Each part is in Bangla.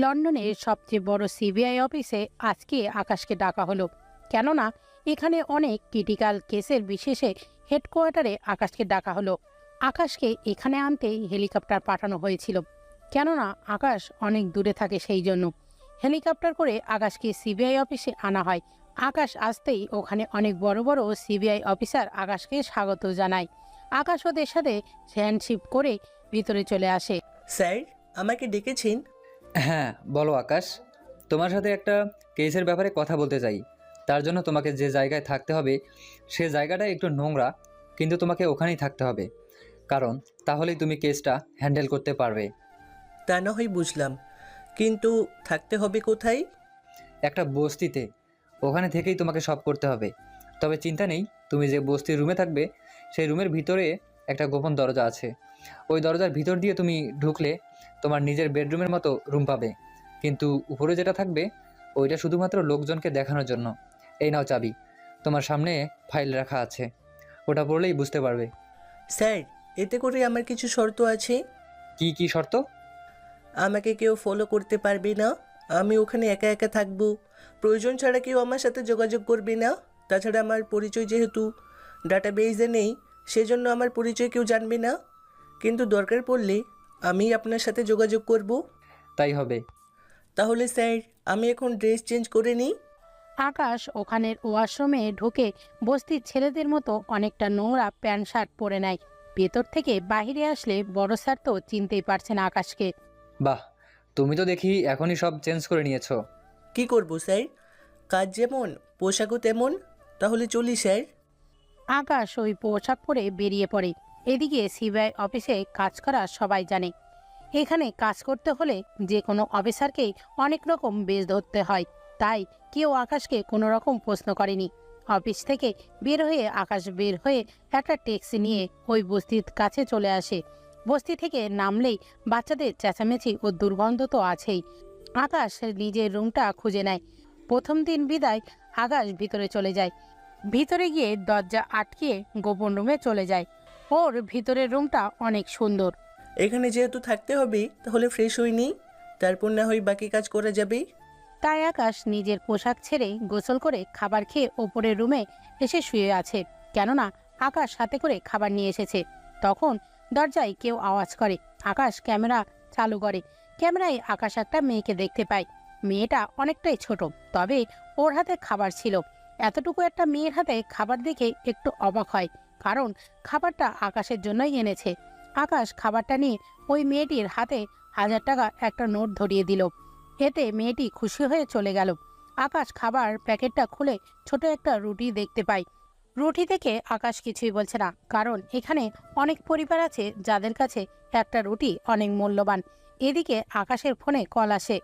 লন্ডনের সবচেয়ে বড় সিবিআই অফিসে আজকে আকাশকে ডাকা হলো। কেননা এখানে অনেক ক্রিটিক্যাল কেসের বিশেষে হেডকোয়ার্টারে আকাশকে ডাকা হলো। আকাশকে এখানে আনতে হেলিকপ্টার পাঠানো হয়েছিল, কেননা আকাশ অনেক দূরে থাকে, সেই জন্য হেলিকপ্টার করে আকাশকে সিবিআই অফিসে আনা হয়। আকাশ আসতেই ওখানে অনেক বড় বড় সিবিআই অফিসার আকাশকে স্বাগত জানায়। আকাশ ওদের সাথে হ্যান্ডশিপ করে ভিতরে চলে আসে। স্যার, আমাকে ডেকেছেন? হ্যাঁ, বলো আকাশ। তোমার সাথে একটা কেসের ব্যাপারে কথা বলতে চাই। তার জন্য তোমাকে যে জায়গায় থাকতে হবে সে জায়গাটা একটু নোংরা, কিন্তু তোমাকে ওখানেই থাকতে হবে, কারণ তাহলেই তুমি কেসটা হ্যান্ডেল করতে পারবে। তা না হয় বুঝলাম, কিন্তু থাকতে হবে কোথায়? একটা বস্তিতে, ওখানে থেকেই তোমাকে সব করতে হবে। তবে চিন্তা নেই, তুমি যে বস্তির রুমে থাকবে সেই রুমের ভিতরে একটা গোপন দরজা আছে। ওই দরজার ভিতর দিয়ে তুমি ঢুকলে তোমার নিজের বেডরুমের মতো রুম পাবে, কিন্তু উপরে যেটা থাকবে ওইটা শুধুমাত্র লোকজনকে দেখানোর জন্য। এই নাও চাবি, তোমার সামনে ফাইল রাখা আছে, ওটা পড়লেই বুঝতে পারবে। স্যার, এতে করে আমার কিছু শর্ত আছে। কি কি শর্ত? আমাকে কেউ ফলো করতে পারবে না, আমি ওখানে একা একা থাকবো, প্রয়োজন ছাড়া কেউ আমার সাথে যোগাযোগ করবে না। তাছাড়া আমার পরিচয় যেহেতু ডাটাবেজে নেই, সেজন্য আমার পরিচয় কেউ জানবে না, কিন্তু দরকার পড়লে আমি আপনার সাথে যোগাযোগ করব। তাই হবে। তাহলে স্যার, আমি এখন ড্রেস চেঞ্জ করে নিই। আকাশ ওখানের ওয়াশরুমে ঢুকে বস্তির ছেলেদের মতো অনেকটা নোংরা প্যান্ট শার্ট পরে নেয়। ভেতর থেকে বাইরে আসলে বড় স্যার তো চিনতেই পারছে না আকাশকে। বাহ, তুমি তো দেখি এখনই সব চেঞ্জ করে নিয়েছো। কি করব স্যার, কাজ যেমন পোশাকও তেমন। তাহলে চলি স্যার। আকাশ ওই পোশাক পরে বেরিয়ে পড়ে। এদিকে সিবিআই অফিসে কাজ করা সবাই জানে, এখানে কাজ করতে হলে যে কোনো অফিসারকেই অনেক রকম বেশ ধরতে হয়। তাই কেউ আকাশকে কোনো রকম প্রশ্ন করেনি। অফিস থেকে বের হয়ে আকাশ বের হয়ে একটা ট্যাক্সি নিয়ে ওই বস্তির কাছে চলে আসে। বস্তি থেকে নামলেই বাচ্চাদের চেঁচামেচি ও দুর্গন্ধ তো আছেই। আকাশ নিজের রুমটা খুঁজে নেয়। প্রথম দিন বিদায় আকাশ ভিতরে চলে যায়। ভিতরে গিয়ে দরজা আটকিয়ে গোপন রুমে চলে যায়। ওর ভিতরের রুমটা অনেক সুন্দর। এখানে যেহেতু থাকতে হবে, তাহলে ফ্রেশ হই নি, তারপর না হয় বাকি কাজ করা যাবে। তাই আকাশ নিজের পোশাক ছেড়ে গোসল করে খাবার খেয়ে ওপরের রুমে এসে শুয়ে আছে, কেননা আকাশ হাতে করে খাবার নিয়ে এসেছে। তখন দরজায় কেউ আওয়াজ করে। আকাশ ক্যামেরা চালু করে। ক্যামেরায় আকাশ একটা মেয়েকে দেখতে পায়। মেয়েটা অনেকটাই ছোট, তবে ওর হাতে খাবার ছিল। এতটুকু একটা মেয়ের হাতে খাবার দেখে একটু অবাক হয়, কারণ খাবারটা আকাশের জন্যই এনেছে। আকাশ খাবারটা নিয়ে ওই মেয়েটির হাতে 1000 টাকা একটা নোট ধরিয়ে দিল। এতে মেয়েটি খুশি হয়ে চলে গেল। আকাশ খাবার প্যাকেটটা খুলে ছোট একটা রুটি দেখতে পায়। রুটি দেখে আকাশ কিছুই বলছে না, কারণ এখানে অনেক পরিবার আছে যাদের কাছে একটা রুটি অনেক মূল্যবান। এদিকে আকাশের ফোনে কল আসে।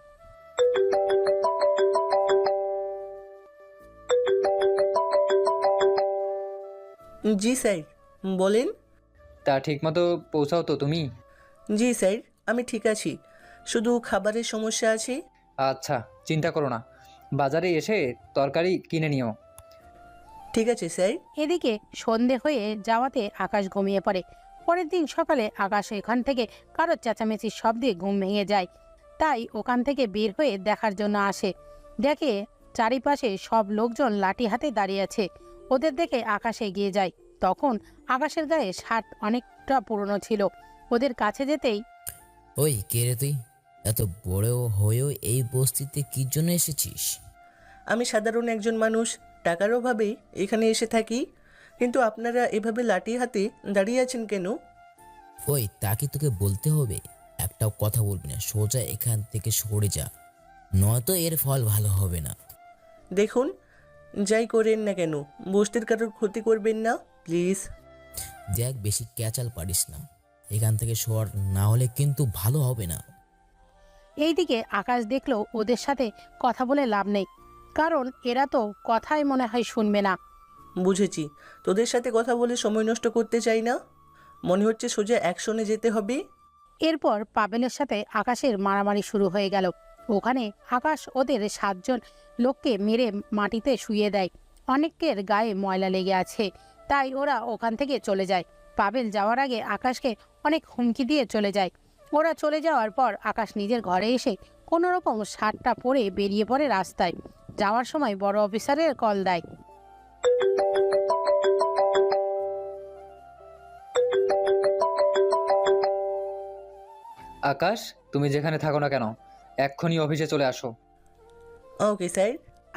জি স্যার, বলেন। তা ঠিকমতো পৌঁছাও তো তুমি? জি স্যার, আমি ঠিক আছি, শুধু খাবারের সমস্যা আছে। আচ্ছা, চিন্তা করো না, বাজারে এসে তরকারি কিনে নিও। ঠিক আছে স্যার। এদিকে সন্ধে হয়ে যাওয়াতে আকাশ ঘুমিয়ে পড়ে। পরের দিন সকালে আকাশ এখান থেকে কারোর চেঁচামেচির শব্দে ঘুম ভেঙে যায়। তাই ওখান থেকে বের হয়ে দেখার জন্য আসে। দেখে চারিপাশে সব লোকজন লাঠি হাতে দাঁড়িয়ে আছে। ওদের দেখে আকাশ এগিয়ে যায়। তখন আকাশের গায়ে শার্ট অনেকটা পুরনো ছিল। ওদের কাছে যেতেই, ওই কে রে তুই? এত বড় হয়েও এই বস্তিতে কি জন্য এসেছিস? আমি সাধারণ একজন মানুষ, টাকার অভাবে এখানে এসে থাকি, কিন্তু আপনারা এভাবে লাঠি হাতে দাঁড়িয়ে আছেন কেন? ওই তাকে তোকে বলতে হবে? একটাও কথা বলবি না, সোজা এখান থেকে সরে যা, নয়তো এর ফল ভালো হবে না। দেখুন, যাই করেন না কেন, বস্তির কারোর ক্ষতি করবেন না প্লিজ। দেখ, বেশি ক্যাচাল পারিস না, এখান থেকে সর, না হলে কিন্তু ভালো হবে না। এইদিকে আকাশ দেখলো ওদের সাথে কথা বলে লাভ নেই, কারণ এরা তো কথাই মনে হয় শুনবে না। বুঝেছি, তোদের সাথে কথা বলে সময় নষ্ট করতে চাই না, মনে হচ্ছে সোজা অ্যাকশনে যেতে হবে। এরপর পাবেলের সাথে আকাশের মারামারি শুরু হয়ে গেল। ওখানে আকাশ ওদের 7 জন লোককে মেরে মাটিতে শুইয়ে দেয়। অনেকের গায়ে ময়লা লেগে আছে, তাই ওরা ওখান থেকে চলে যায়। পাবেল যাওয়ার আগে আকাশকে অনেক হুমকি দিয়ে চলে যায়। ওরা চলে যাওয়ার পর আকাশ নিজের ঘরে এসে কোনো রকম শার্টটা পরে বেরিয়ে পড়ে রাস্তায়। যাওয়ার সময় বড় অফিসারের কল দেয়। আকাশ, তুমি যেখানে থাকো না কেন, এক্ষুনি অফিসে চলে আসো। Okay sir.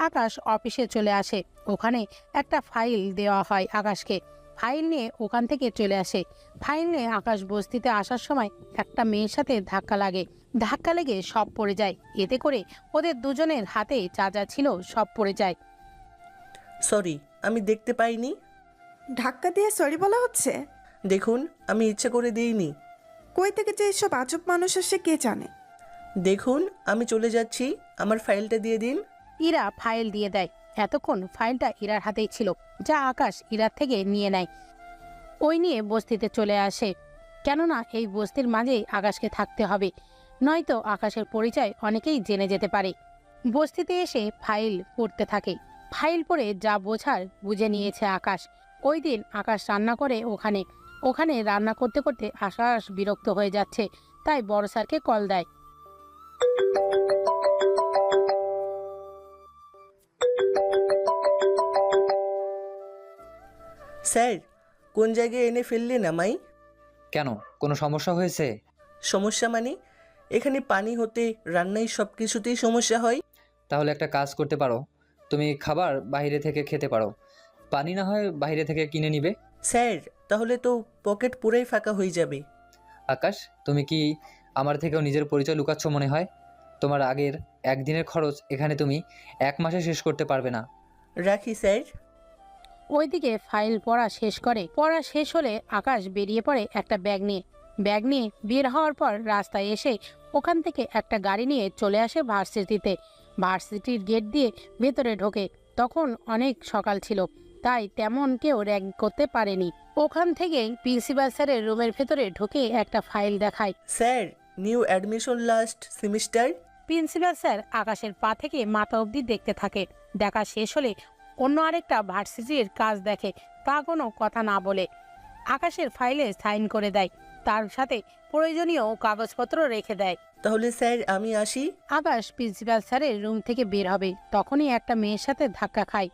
আকাশ অফিসে চলে আসে। ওখানে একটা ফাইল দেওয়া হয় আকাশকে। ফাইল নিয়ে ওখান থেকে চলে আসে। ফাইল নিয়ে আকাশ বস্তিতে আসার সময় একটা মেয়ের সাথে ধাক্কা লাগে। ধাক্কা লেগে সব পড়ে যায়। এতে করে ওদের দুজনের হাতে যা যা ছিল সব পড়ে যায়। সরি, আমি দেখতে পাইনি। ধাক্কা দিয়ে সরি বলা হচ্ছে? দেখুন, আমি ইচ্ছে করে দিইনি। কই থেকে যে এসব আজব মানুষ আসে কে জানে। দেখুন, আমি চলে যাচ্ছি, আমার ফাইলটা দিয়ে দিন। ইরা ফাইল দিয়ে দেয়। এতক্ষণ ফাইলটা ইরার হাতেই ছিল, যা আকাশ ইরার থেকে নিয়ে নেয়। ওই নিয়ে বস্তিতে চলে আসে, কেননা এই বস্তির মাঝেই আকাশকে থাকতে হবে, নয়তো আকাশের পরিচয় অনেকেই জেনে যেতে পারে। বস্তিতে এসে ফাইল পড়তে থাকে। ফাইল পড়ে যা বোঝার বুঝে নিয়েছে আকাশ। ওই দিন আকাশ রান্না করে ওখানে রান্না করতে করতে আকাশ বিরক্ত হয়ে যাচ্ছে, তাই বড় স্যারকে কল দেয়। স্যার, কোন জায়গায় এনে ফেললেন আমায়? কেন, কোনো সমস্যা হয়েছে? সমস্যা মানে? এখানে পানি হতে রান্নায় সব কিছুতেই সমস্যা হয়। তাহলে একটা কাজ করতে পারো, তুমি খাবার বাইরে থেকে খেতে পারো, পানি না হয় বাইরে থেকে কিনে নিবে। স্যার, তাহলে তো পকেট পুরাই ফাঁকা হয়ে যাবে। আকাশ, তুমি কি আমার থেকেও নিজের পরিচয় লুকাচ্ছ মনে হয়? তোমার আগের একদিনের খরচ এখানে তুমি 1 মাসে শেষ করতে পারবে না। রাখি স্যার। ওইদিকে ফাইল পড়া শেষ হলে আকাশ বেরিয়ে পড়ে একটা ব্যাগ নিয়ে বের হওয়ার পর রাস্তায় এসে ওখান থেকে একটা গাড়ি নিয়ে চলে আসে ভার্সিটিতে। ভার্সিটির গেট দিয়ে ভেতরে ঢোকে। তখন অনেক সকাল ছিল, তাই তেমন কেউ র্যাগ করতে পারেনি। ওখান থেকেই প্রিন্সিপাল স্যারের রুমের ভেতরে ঢুকে একটা ফাইল দেখায়। Sir, new admission last semester. Principal sir আকাশের পা থেকে মাথা অবধি দেখতে থাকে। দেখা শেষ হলে অন্য আরেকটা ভার্সিটির কাজ দেখে, তা কোনো কথা না বলে আকাশের ফাইলে সাইন করে দেয়। তার সাথে প্রয়োজনীয় কাগজপত্র রেখে দেয়। তাহলে স্যার আমি আসি। আকাশ প্রিন্সিপাল স্যারের রুম থেকে বের হবে, তখনই একটা মেয়ের সাথে ধাক্কা খায়।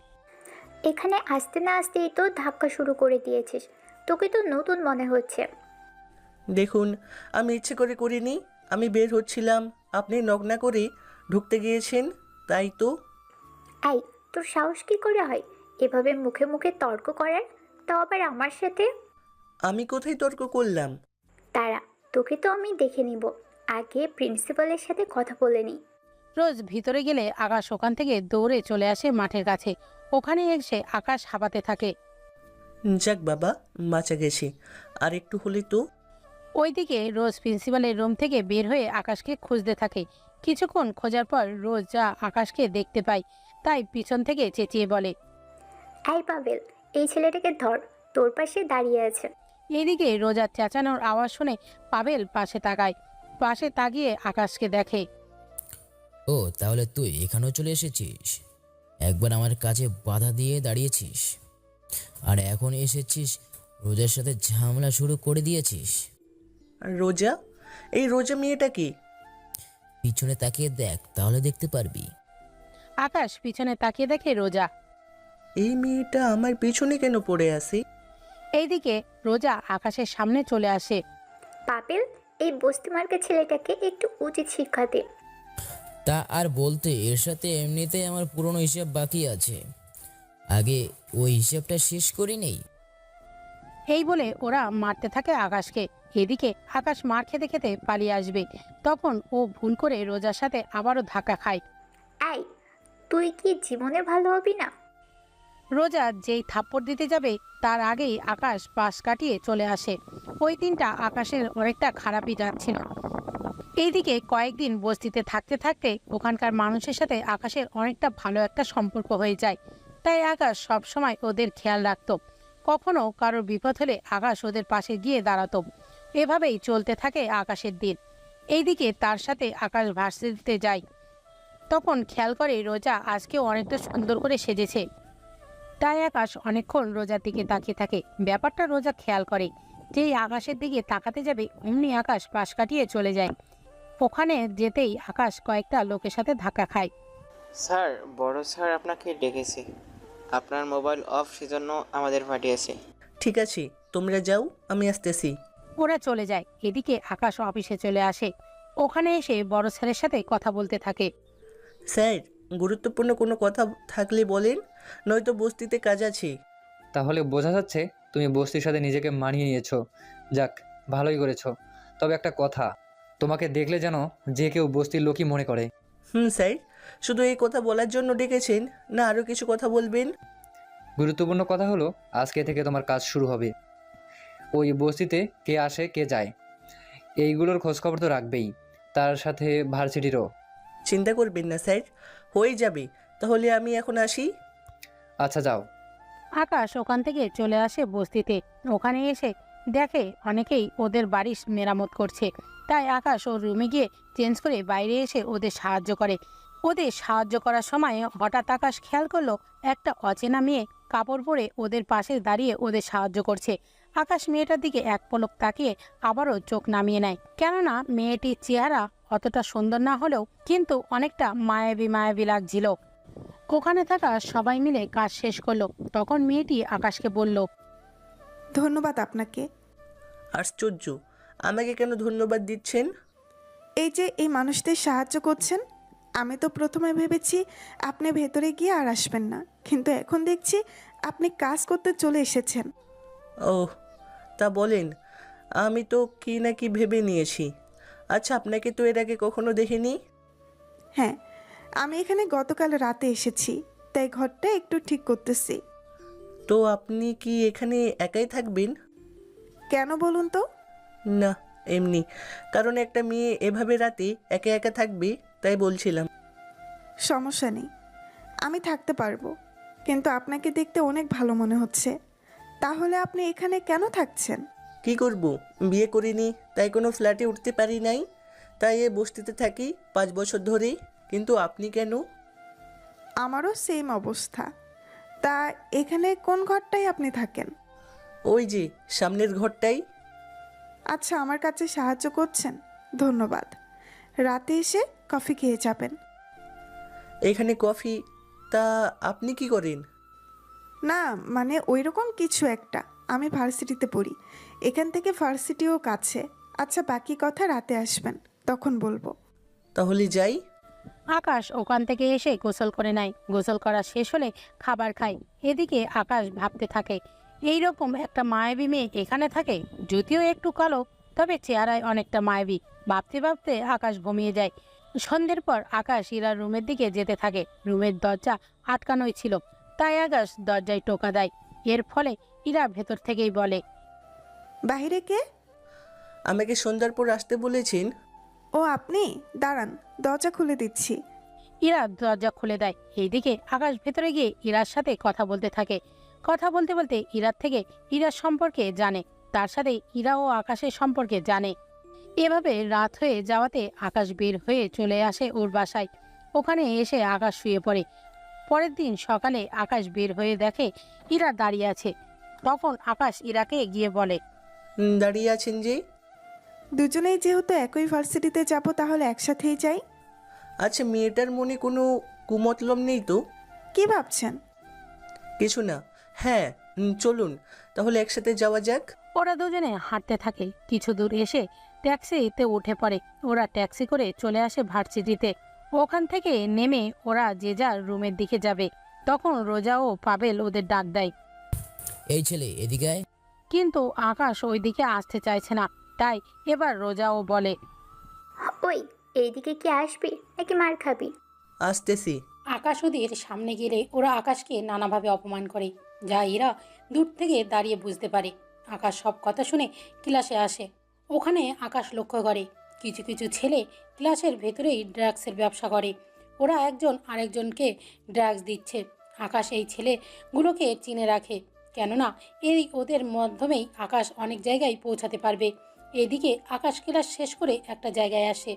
এখানে আসতে না আসতেই তো ধাক্কা শুরু করে দিয়েছিস। তোকে তো নতুন মনে হচ্ছে। দেখুন, আমি ইচ্ছে করে করিনি। আমি বের হচ্ছিলাম, আপনি নক না করে ঢুকতে গিয়েছেন, তাই তো। আই, তোর সাহস কি করে হয় এভাবে মুখে মুখে তর্ক করার, তাও আবার আমার সাথে? আমি কোথায় তর্ক করলাম? তারা, তোকে তো আমি দেখে নিব, আগে প্রিন্সিপালের সাথে কথা বলে নি। রোজ ভিতরে গেলে আকাশ ওখান থেকে দৌড়ে চলে আসে মাঠের কাছে। ওখানে এসে আকাশ হাঁপাতে থাকে। যাক বাবা, বাঁচা গেছি। আর একটু হলে তো। ওইদিকে রোজ প্রিন্সিপালের রুম থেকে বের হয়ে আকাশকে খুঁজতে থাকে। কিছুক্ষণ খোঁজার পর রোজ যা আকাশকে দেখতে পায়, তাই পিছন থেকে চেঁচিয়ে বলে, আই পাবেল, এই ছেলেটাকে ধর, তোর পাশে দাঁড়িয়ে আছে। এদিকে রোজার চেঁচানোর আওয়াজ শুনে পাবেল পাশে তাকিয়ে আকাশকে দেখে। ও, তাহলে তুই এখানেও চলে এসেছিস? একবার আমার কাছে বাধা দিয়ে দাঁড়িয়েছিস, আর এখন এসেছিস রোজার সাথে ঝামেলা শুরু করে দিয়েছিস। আর রোজা? এই রোজা মেয়েটা কি? পিছনে তাকিয়ে দেখ, তাহলে দেখতে পারবি। আকাশ পিছনে তাকিয়ে দেখে রোজা। এই মেয়েটা আমার পিছনে কেন পড়ে আছে? এইদিকে রোজা আকাশের সামনে চলে আসে। পাবেল, এই বস্তিমার্কা ছেলেটাকে একটু উচিত শিক্ষা দে। তা আর বলতে, এর সাথে এমনিতেই আমার পুরনো হিসাব বাকি আছে, আগে ওই হিসাবটা শেষ করি নেই। এই বলে ওরা মারতে থাকে আকাশকে। এদিকে আকাশ মার খেতে খেতে পালিয়ে আসবে, তখন ও ভুল করে রোজার সাথে আবারও ধাক্কা খায়। আই, তুই কি জীবনে ভালো হবি না? রোজা যেই থাপ্পড় দিতে যাবে তার আগেই আকাশ পাশ কাটিয়ে চলে আসে। ওই দিনটা আকাশের অনেকটা খারাপই যাচ্ছিল। এইদিকে কয়েকদিন বস্তিতে থাকতে থাকতে ওখানকার মানুষের সাথে আকাশের অনেকটা ভালো একটা সম্পর্ক হয়ে যায়, তাই আকাশ সব সময় ওদের খেয়াল রাখত। কখনো কারোর বিপদ হলে আকাশ ওদের পাশে গিয়ে দাঁড়াতো। এভাবেই চলতে থাকে আকাশের দিন। এইদিকে তার সাথে আকাশ ভার্সিটিতে যায়। তখন খেয়াল করে রোজা আজকেও অনেকটা সুন্দর করে সেজেছে, তাই আকাশ অনেকক্ষণ রোজার দিকে তাকিয়ে থাকে। ব্যাপারটা রোজা খেয়াল করে। যেই আকাশের দিকে তাকাতে যাবে অমনি আকাশ পাশ কাটিয়ে চলে যায়। ওখানে যেতেই আকাশ কয়েকটা লোকের সাথে ধাক্কা খায়। স্যার, বড় স্যার আপনাকে ডেকেছে। আপনার মোবাইল অফ, সেজন্য আমাদের পাঠিয়েছে। ঠিক আছে, তোমরা যাও, আমি আসতেছি। ওরা চলে যায়। এদিকে আকাশ অফিসে চলে আসে। ওখানে এসে বড় স্যারের সাথে কথা বলতে থাকে। স্যার, গুরুত্বপূর্ণ কোনো কথা থাকলে বলেন, নয়তো বস্তিতে কাজ আছে। তাহলে বোঝা যাচ্ছে তুমি বস্তির সাথে নিজেকে মানিয়ে নিয়েছো। যাক, ভালোই করেছো। তবে একটা কথা, তোমাকে দেখলে যেন যে কেউ বস্তির লোকই মনে করে। স্যার, শুধু এই কথা বলার জন্য ডেকেছেন না আরও কিছু কথা বলবেন? গুরুত্বপূর্ণ কথা হলো, আজকে থেকে তোমার কাজ শুরু হবে। ওই বস্তিতে কে আসে কে যায় এইগুলোর খোঁজখবর তো রাখবেই, তার সাথে ভার্সিটিরও। চিন্তা করবেন না স্যার, হয়ে যাবে। তাহলে আমি এখন আসি। আচ্ছা, যাও। আকাশ ওখান থেকে চলে আসে বস্তিতে। ওখানে এসে দেখে অনেকেই ওদের বাড়ির মেরামত করছে। তাই আকাশ ওর রুমে গিয়ে চেঞ্জ করে বাইরে এসে ওদের সাহায্য করে। ওদের সাহায্য করার সময় হঠাৎ আকাশ খেয়াল করলো একটা অচেনা মেয়ে কাপড় পরে ওদের পাশে দাঁড়িয়ে ওদের সাহায্য করছে। আকাশ মেয়েটার দিকে এক পলক তাকিয়ে আবারও চোখ নামিয়ে নেয়, কেননা মেয়েটির চেহারা অতটা সুন্দর না হলেও কিন্তু অনেকটা মায়াবী মায়াবী লাগছিল। ওখানে থাকা সবাই মিলে কাজ শেষ করলো। তখন মেয়েটি আকাশকে বলল, ধন্যবাদ আপনাকে। আশ্চর্য, আমাকে কেন ধন্যবাদ দিচ্ছেন? এই যে এই মানুষদের সাহায্য করছেন, আমি তো প্রথমে ভেবেছি আপনি ভেতরে গিয়ে আর আসবেন না, কিন্তু এখন দেখছি আপনি কাজ করতে চলে এসেছেন। ওহ, তা বলেন। আমি তো কি না কি ভেবে নিয়েছি। আচ্ছা, আপনাকে তো এর আগে কখনো দেখিনি। হ্যাঁ, আমি এখানে গতকাল রাতে এসেছি, তাই ঘরটা একটু ঠিক করতেছি। তো আপনি কি এখানে একাই থাকবেন? কেন বলুন তো? না, এমনি। কারণ একটা মেয়ে এভাবে রাতে একা একা থাকবে, তাই বলছিলাম। সমস্যা নেই, আমি থাকতে পারবো, কিন্তু আপনাকে দেখতে অনেক ভালো মনে হচ্ছে। তাহলে আপনি এখানে কেন থাকছেন? কি করব, বিয়ে করিনি, তাই কোনো ফ্ল্যাটে উঠতে পারি নাই, তাই এ বস্তিতে থাকি 5 বছর ধরে। কিন্তু আপনি কেন? আমারও সেম অবস্থা। তা এখানে কোন ঘরটায় আপনি থাকেন? ওই যে সামনের ঘরটাই। আচ্ছা, আমার কাছে সাহায্য করছেন, ধন্যবাদ। রাতে এসে কফি খেয়ে যাবেন। এখানে কফি? তা আপনি কি করেন? না, মানে ওই রকম কিছু একটা। আমি ভার্সিটিতে পড়ি, এখান থেকে ভার্সিটিও কাছে। আচ্ছা, বাকি কথা রাতে আসবেন, তখন বলবো। তাহলে যাই। আকাশ ওখান থেকে এসে গোসল করে নেয়। গোসল করা শেষ হলে খাবার খায়। এদিকে আকাশ ভাবতে থাকে, এই রকম একটা মায়াবী মেয়ে এখানে থাকে, যদিও একটু কালো, তবে চেহারায় অনেকটা মায়াবী। ভাবতে ভাবতে আকাশ ঘুমিয়ে যায়। সন্ধ্যের পর আকাশ ইরার রুমের দিকে যেতে থাকে। রুমের দরজা আটকানোই ছিল, তাই আকাশ দরজায় টোকা দেয়। এর ফলে ইরা ভেতর থেকেই বলে, বাইরে কে? আমাকে সন্ধ্যার পর আসতে বলেছেন। ও আপনি, দাঁড়ান, দরজা খুলে দিচ্ছি। ইরা দরজা খুলে দেয়। এইদিকে আকাশ ভেতরে গিয়ে ইরার সাথে কথা বলতে থাকে। কথা বলতে বলতে ইরার থেকে ইরার সম্পর্কে জানে, তার সাথে ইরা ও আকাশের সম্পর্কে জানে। এভাবে রাত হয়ে যাওয়াতে আকাশ বের হয়ে চলে আসে ওর বাসায়। ওখানে এসে আকাশ শুয়ে পড়ে। পরের দিন সকালে আকাশ বের হয়ে দেখে ইরা দাঁড়িয়ে আছে। তখন আকাশ ইরাকে গিয়ে বলে, দাঁড়িয়ে আছেন যে? দুজনেই যেহেতু একই ভার্সিটিতে যাব, তাহলে একসাথেই যাই। আচ্ছা, মেয়েটার মনে কোনো কুমতলব নেই তো? কি ভাবছেন? কিছু না। হ্যাঁ, চলুন তাহলে একসাথে যাওয়া যাক। ওরা দুজনে হাঁটতে থাকে। কিছু দূর এসে ট্যাক্সিতে উঠে পড়ে। ওরা ট্যাক্সি করে চলে আসে ভার্সিটিতে। ওখান থেকে নেমে ওরা যে যার রুমের দিকে যাবে। তখন রোজা ও পাবেল ওদের ডাক দেয়, এই ছেলে এদিকে আয়। কিন্তু আকাশ ওই দিকে আসতে চাইছে না। তাই এবার রোজাও বলে, ওই, এইদিকে কি আসবি নাকি মার খাবি? আসতেছি। আকাশ ওদের সামনে গেলে ওরা আকাশকে নানাভাবে অপমান করে, যা এরা দূর থেকে দাঁড়িয়ে বুঝতে পারে। আকাশ সব কথা শুনে ক্লাসে আসে। ওখানে আকাশ লক্ষ্য করে কিছু কিছু ছেলে ক্লাসের ভেতরেই ড্রাগসের ব্যবসা করে। ওরা একজন আরেকজনকে ড্রাগস দিচ্ছে। আকাশ এই ছেলেগুলোকে চিনে রাখে, কেননা এই ওদের মাধ্যমেই আকাশ অনেক জায়গায় পৌঁছাতে পারবে। এদিকে আকাশ ক্লাস শেষ করে একটা জায়গায় আসে।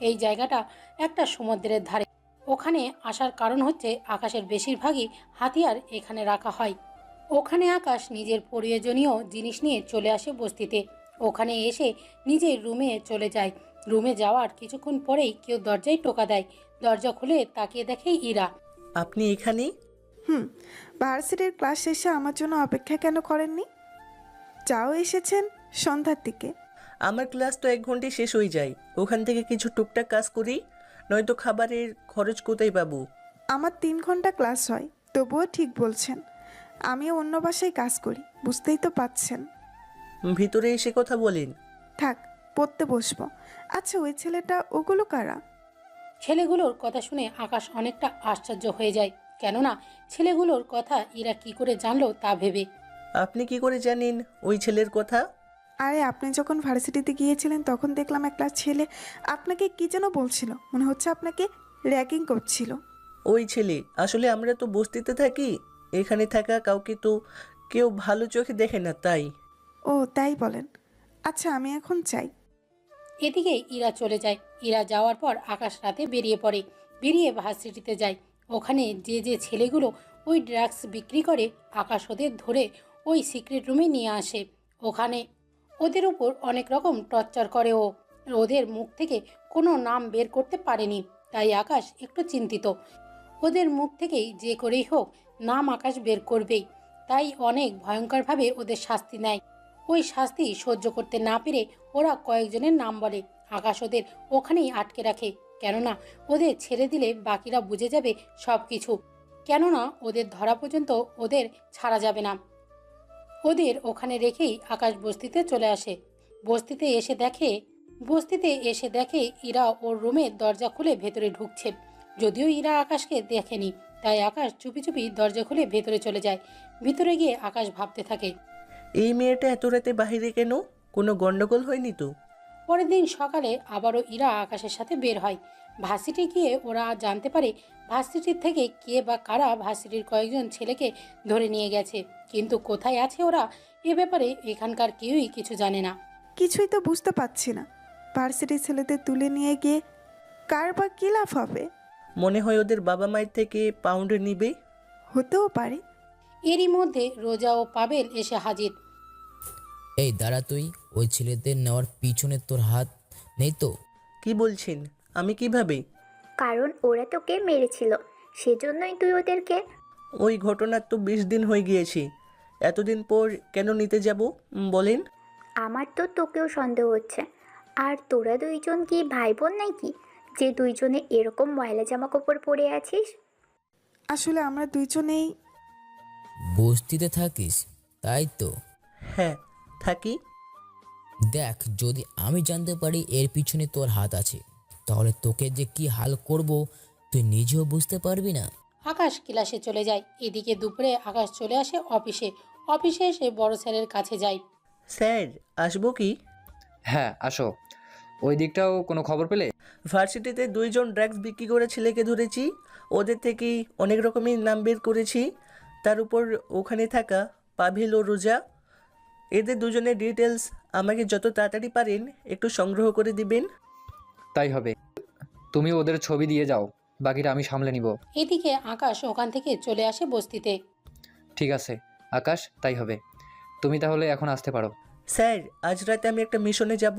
এই জায়গাটা একটা সমুদ্রের ধারে। ওখানে আসার কারণ হচ্ছে আকাশের বেশিরভাগই হাতিয়ার এখানে রাখা হয়। ওখানে আকাশ নিজের প্রয়োজনীয় জিনিস নিয়ে চলে আসে বস্তিতে। ওখানে এসে নিজের রুমে চলে যায়। রুমে যাওয়ার কিছুক্ষণ পরেই কেউ দরজায় টোকা দেয়। দরজা খুলে তাকিয়ে দেখে ইরা। আপনি এখানে? হুম, ভার্সিটির ক্লাস শেষে আমার জন্য অপেক্ষা কেন করেননি? যাও এসেছেন সন্ধ্যার দিকে। আমার ক্লাস তো 1 ঘন্টায় শেষ হয়ে যায়, ওখান থেকে কিছু টুকটাক কাজ করি, নয়তো খাবারের খরচ কোথায় পাবো? আমার 3 ঘন্টা ক্লাস হয়, তবুও ঠিক বলছেন। আমিও অন্য বাসায় কাজ করি, বুঝতেই তো পাচ্ছেন। ভিতরে এসে কথা বলেন। থাক, পড়তে বসবো। আচ্ছা, ওই ছেলেটা, ওগুলো কারা? ছেলেগুলোর কথা শুনে আকাশ অনেকটা আশ্চর্য হয়ে যায়। কেননা ছেলেগুলোর কথা ইরা কি করে জানলো তা ভেবে। আপনি কি করে জানেন ওই ছেলের কথা? আরে, আপনি যখন ভার্সিটিতে গিয়েছিলেন তখন দেখলাম একটা ছেলে আপনাকে কি যেন বলছিল, মনে হচ্ছে আপনাকে র্যাগিং করছিল। ওই ছেলে? আসলে আমরা তো বস্তিতে থাকি, এখানে থাকা কাউকে তো কেউ ভালো চোখে দেখে না, তাই। ও তাই বলেন? আচ্ছা, আমি এখন চাই। এদিকে ইরা চলে যায়। ইরা যাওয়ার পর আকাশ রাতে বেরিয়ে পড়ে। বেরিয়ে ভার্সিটিতে যায়। ওখানে যে যে ছেলেগুলো ওই ড্রাগস বিক্রি করে, আকাশ ওদের ধরে ওই সিক্রেট রুমে নিয়ে আসে। ওখানে ওদের উপর অনেক রকম টর্চার করে ও। ওদের মুখ থেকে কোনো নাম বের করতে পারেনি, তাই আকাশ একটু চিন্তিত। ওদের মুখ থেকেই যে করেই হোক নাম আকাশ বের করবেই, তাই অনেক ভয়ঙ্করভাবে ওদের শাস্তি নেয়। ওই শাস্তি সহ্য করতে না পেরে ওরা কয়েকজনের নাম বলে। আকাশ ওদের ওখানেই আটকে রাখে, কেননা ওদের ছেড়ে দিলে বাকিরা বুঝে যাবে সব কিছু। কেননা ওদের ধরা পর্যন্ত ওদের ছাড়া যাবে না। ওদের ওখানে রেখেই আকাশ বস্তিতে চলে আসে। বস্তিতে এসে দেখে ইরা ওর রুমের দরজা খুলে ভেতরে ঢুকছে। যদিও ইরা আকাশকে দেখেনি, তাই আকাশ চুপি চুপি দরজা খুলে ভেতরে চলে যায়। ভিতরে গিয়ে আকাশ ভাবতে থাকে, এই মেয়েটা এত রাতে বাহিরে কেন? কোনো গন্ডগোল হয়নি তো? পরের দিন সকালে আবারও ইরা আকাশের সাথে বের হয়। ভার্সিটি গিয়ে ওরা জানতে পারে ভার্সিটির থেকে কে বা কারা ভার্সিটির কয়েকজন ছেলেকে ধরে নিয়ে গেছে, কিন্তু কোথায় আছে ওরা এ ব্যাপারে এখানকার কেউই কিছু জানে না। কিছুই তো বুঝতে পারছি না। ভার্সিটির ছেলেদের তুলে নিয়ে গিয়ে কার বা কী লাভ হবে? মনে হয় ওদের বাবা মায়ের থেকে পাউন্ড নিবে। হতেও পারে। এরই মধ্যে রোজা ও পাবেল এসে হাজির। এই দাঁড়া তুই, ওই ছেলেদের নেওয়ার পিছনে তোর হাত নেই তো? কি বলছেন? আমি কিভাবে? কারণ ওরা তোকে মেরেছিল, সেজন্যই তুই ওদেরকে। ওই ঘটনার তো 20 দিন হয়ে গিয়েছে, এতদিন পর কেন নিতে যাব বলেন? আমার তো তোকেও সন্দেহ হচ্ছে। আর তোরা দুইজন কি ভাই বোন নাকি, যে দুইজনে এরকম ময়লা জামা কাপড় পরে আছিস? আসলে আমরা দুইজনেই। বস্তিতে থাকিস তাই তো? হ্যাঁ, থাকি। দেখ, যদি আমি জানতে পারি এর পিছনে তোর হাত আছে, তাহলে তোকে যে কি হাল করব তুই নিজেও বুঝতে পারবি না। আকাশ ক্লাসে চলে যায়। এদিকে দুপুরে আকাশ চলে আসে অফিসে। অফিসে এসে বড় স্যারের কাছে যায়। স্যার, আসবো কি? হ্যাঁ আসো। ওই দিকটাও কোনো খবর পেলে? ভার্সিটিতে 2জন ড্রাগস বিক্রি করে ছেলেকে ধরেছি, ওদের থেকেই অনেক রকমের নাম বের করেছি। তার উপর ওখানে থাকা পাভেল ও রোজা, এদের দুজনের ডিটেলস আমাকে যত তাড়াতাড়ি পারেন একটু সংগ্রহ করে দিবেন। তাই হবে, তুমি ওদের ছবি দিয়ে যাও, বাকিটা আমি সামলে নিব। এদিকে আকাশ ওখান থেকে চলে আসে বস্তিতে। ঠিক আছে আকাশ, তাই হবে। তুমি তাহলে এখন আসতে পারো। স্যার, আজ রাতে আমি একটা মিশনে যাব,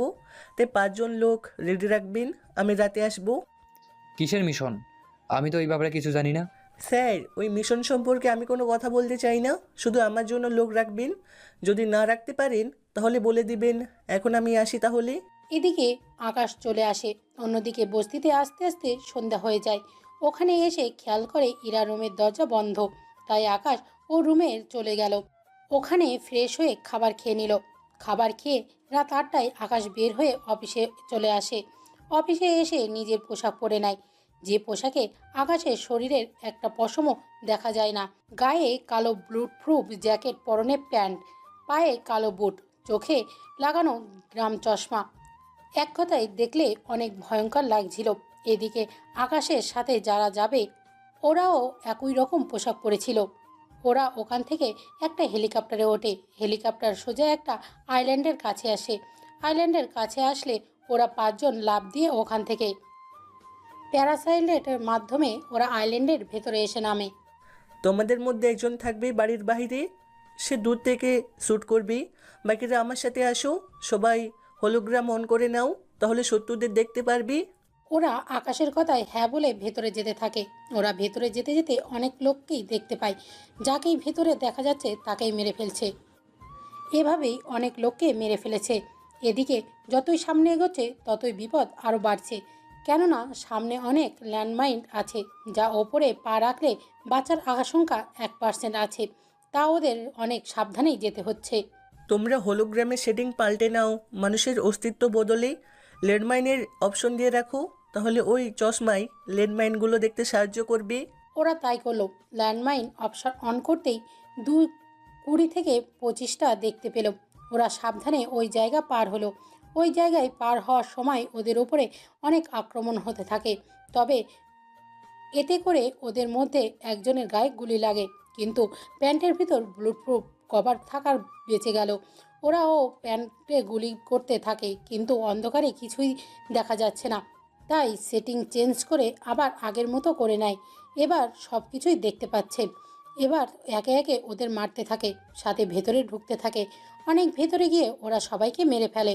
তাই 5জন লোক রেডি রাখবেন, আমি রাতে আসব। কিসের মিশন? আমি তো এই ব্যাপারে কিছু জানি না। স্যার, ওই মিশন সম্পর্কে আমি কোনো কথা বলতে চাই না, শুধু আমার জন্য লোক রাখবেন। যদি না রাখতে পারেন তাহলে বলে দিবেন। এখন আমি আসি তাহলে। এদিকে আকাশ চলে আসে। অন্যদিকে বস্তিতে আস্তে আস্তে সন্ধ্যা হয়ে যায়। ওখানে এসে খেয়াল করে ইরা রুমের দরজা বন্ধ, তাই আকাশ ও রুমে চলে গেল। ওখানে ফ্রেশ হয়ে খাবার খেয়ে নিল। খাবার খেয়ে রাত 8টায় আকাশ বের হয়ে অফিসে চলে আসে। অফিসে এসে নিজের পোশাক পরে নেয়, যে পোশাকে আকাশের শরীরের একটা পশমও দেখা যায় না। গায়ে কালো বুলেটপ্রুফ জ্যাকেট, পরনে প্যান্ট, পায়ে কালো বুট, চোখে লাগানো গ্রাম চশমা। এক কথায় দেখলে অনেক ভয়ঙ্কর লাগছিল। এদিকে আকাশের সাথে যারা যাবে ওরাও একই রকম পোশাক পরেছিল। ওরা ওখান থেকে একটা হেলিকপ্টারে ওঠে। হেলিকপ্টার সোজা একটা আইল্যান্ডের কাছে আসে। আইল্যান্ডের কাছে আসলে ওরা 5জন লাফ দিয়ে ওখান থেকে প্যারাসাইলেটের মাধ্যমে ওরা আইল্যান্ডের ভেতরে এসে নামে। তোমাদের মধ্যে একজন থাকবে বাড়ির বাইরে, সে দূর থেকে শ্যুট করবি। বাকিরা আমার সাথে আসো, সবাই হলোগ্রাম অন করে নাও, তাহলে শত্রুদের দেখতে পারবি। ওরা আকাশের কথায় হ্যাঁ বলে ভেতরে যেতে থাকে। ওরা ভেতরে যেতে যেতে অনেক লোককেই দেখতে পায়। যাকেই ভেতরে দেখা যাচ্ছে তাকেই মেরে ফেলছে। এভাবেই অনেক লোককে মেরে ফেলেছে। এদিকে যতই সামনে এগোচ্ছে ততই বিপদ আরও বাড়ছে, কেননা সামনে অনেক ল্যান্ডমাইন আছে, যা ওপরে পা রাখলে বাঁচার আশঙ্কা 1% আছে। তা ওদের অনেক সাবধানেই যেতে হচ্ছে। তোমরা হলোগ্রামের সেটিং পাল্টে নাও, মানুষের অস্তিত্ব বদলে ল্যান্ডমাইনের অপশন দিয়ে রাখো, তাহলে ওই চশমায় ল্যান্ডমাইনগুলো দেখতে সাহায্য করবে। ওরা তাই করলো। ল্যান্ডমাইন অপশন অন করতেই 20 থেকে 25টা দেখতে পেল। ওরা সাবধানে ওই জায়গা পার হলো। ওই জায়গায় পার হওয়ার সময় ওদের উপরে অনেক আক্রমণ হতে থাকে। তবে এতে করে ওদের মধ্যে একজনের গায়ে গুলি লাগে, কিন্তু প্যান্টের ভিতর বুলেটপ্রুফ কভার থাকার বেঁচে গেল। ওরাও প্যান্টে গুলি করতে থাকে, কিন্তু অন্ধকারে কিছুই দেখা যাচ্ছে না। তাই সেটিং চেঞ্জ করে আবার আগের মতো করে নেয়। এবার সব কিছুই দেখতে পাচ্ছে। এবার একে একে ওদের মারতে থাকে, সাথে ভেতরে ঢুকতে থাকে। অনেক ভেতরে গিয়ে ওরা সবাইকে মেরে ফেলে।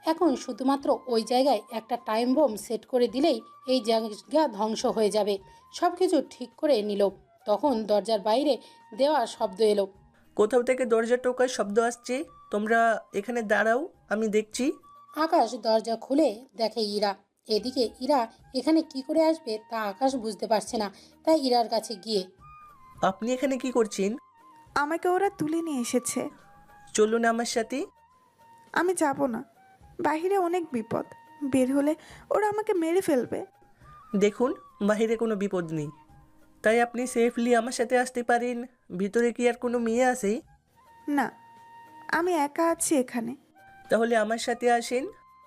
এখন শুধুমাত্র ওই জায়গায় একটা টাইম বোম সেট করে দিলেই এই জায়গা ধ্বংস হয়ে যাবে। সব কিছু ঠিক করে নিল। তখন দরজার বাইরে দেওয়া শব্দ এলো। কোথাও থেকে দরজা টোকার শব্দ আসছে, তোমরা এখানে দাঁড়াও, আমি দেখছি। আকাশ দরজা খুলে দেখে ইরা। এদিকে ইরা এখানে কি করে আসবে তা আকাশ বুঝতে পারছে না। তাই ইরার কাছে গিয়ে, আপনি এখানে কি করছেন? আমাকে ওরা তুলে নিয়ে এসেছে। চলুন আমার সাথে। আমি যাব না, বাইরে অনেক বিপদ, বের হলে ওরা আমাকে মেরে ফেলবে। দেখুন, বাইরে কোনো বিপদ নেই, তাই আপনি সেফলি আমার সাথে আসতে পারেন। ভিতরে কি আর কোনো মেয়ে আছে? না, আমি একা আছি এখানে। তাহলে আমার সাথে আসেন।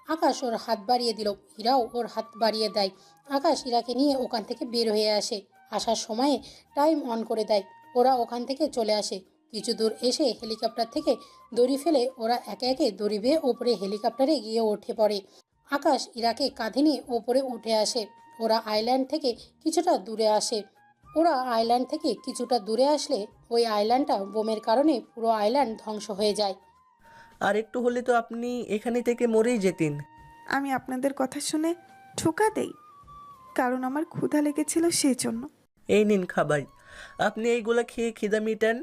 আকাশ ওর হাত বাড়িয়ে দিল। ইরাও ওর হাত বাড়িয়ে দেয়। আকাশ ইরাকে নিয়ে ওখান থেকে বের হয়ে আসে। আসার সময়ে টাইম অন করে দেয়। ওরা ওখান থেকে চলে আসে। কিছু দূর এসে হেলিকপ্টার থেকে দড়ি ফেলে ওরা একে একে দড়ি বেয়ে ওপরে হেলিকপ্টারে গিয়ে উঠে পড়ে। আকাশ ইরাকে কাঁধে নিয়ে ওপরে উঠে আসে। ওরা আইল্যান্ড থেকে কিছুটা দূরে আসে। আসলে ওই আইল্যান্ডটা বোমের কারণে পুরো আইল্যান্ড ধ্বংস হয়ে যায়। আর একটু হলে তো আপনি এখানে থেকে মরেই যেতেন। আমি আপনাদের কথা শুনে ঠোকা দেই, কারণ আমার ক্ষুধা লেগেছিল সেই জন্য। এই নিন খাবার, আপনি এইগুলা খেয়ে খিদা মিটান।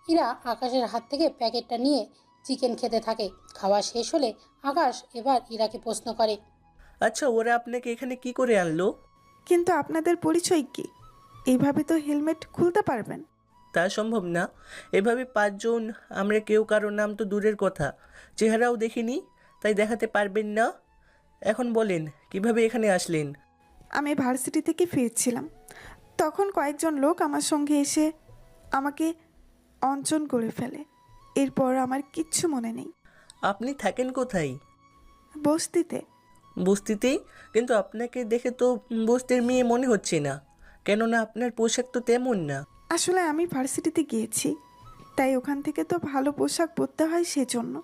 ইরা আকাশের হাত থেকে প্যাকেটটা নিয়ে চিকেন খেতে থাকে। খাওয়া শেষ হলে আকাশ এবার ইরাকে প্রশ্ন করে, আচ্ছা, ওরা আপনাকে এখানে কি করে আনলো? কিন্তু আপনাদের পরিচয় কি? এইভাবে তো হেলমেট খুলতে পারবেন। তা সম্ভব না। এভাবে 5 জন আমরা কেউ কারোর নাম তো দূরের কথা, চেহারাও দেখিনি, তাই দেখাতে পারবেন না। এখন বলেন, কিভাবে এখানে আসলেন? আমি ভার্সিটি থেকে ফিরছিলাম, তখন কয়েকজন লোক আমার সঙ্গে এসে আমাকে অঞ্চন করে ফেলে। এরপর আমার কিচ্ছু মনে নেই। আপনি থাকেন কোথায়? বস্তিতে। বস্তিতেই? কিন্তু আপনাকে দেখে তো বস্তির মেয়ে মনে হচ্ছে না, কেননা আপনার পোশাক তো তেমন না। আসলে আমি ভার্সিটিতে গিয়েছি, তাই ওখান থেকে তো ভালো পোশাক পরতে হয় সেজন্য।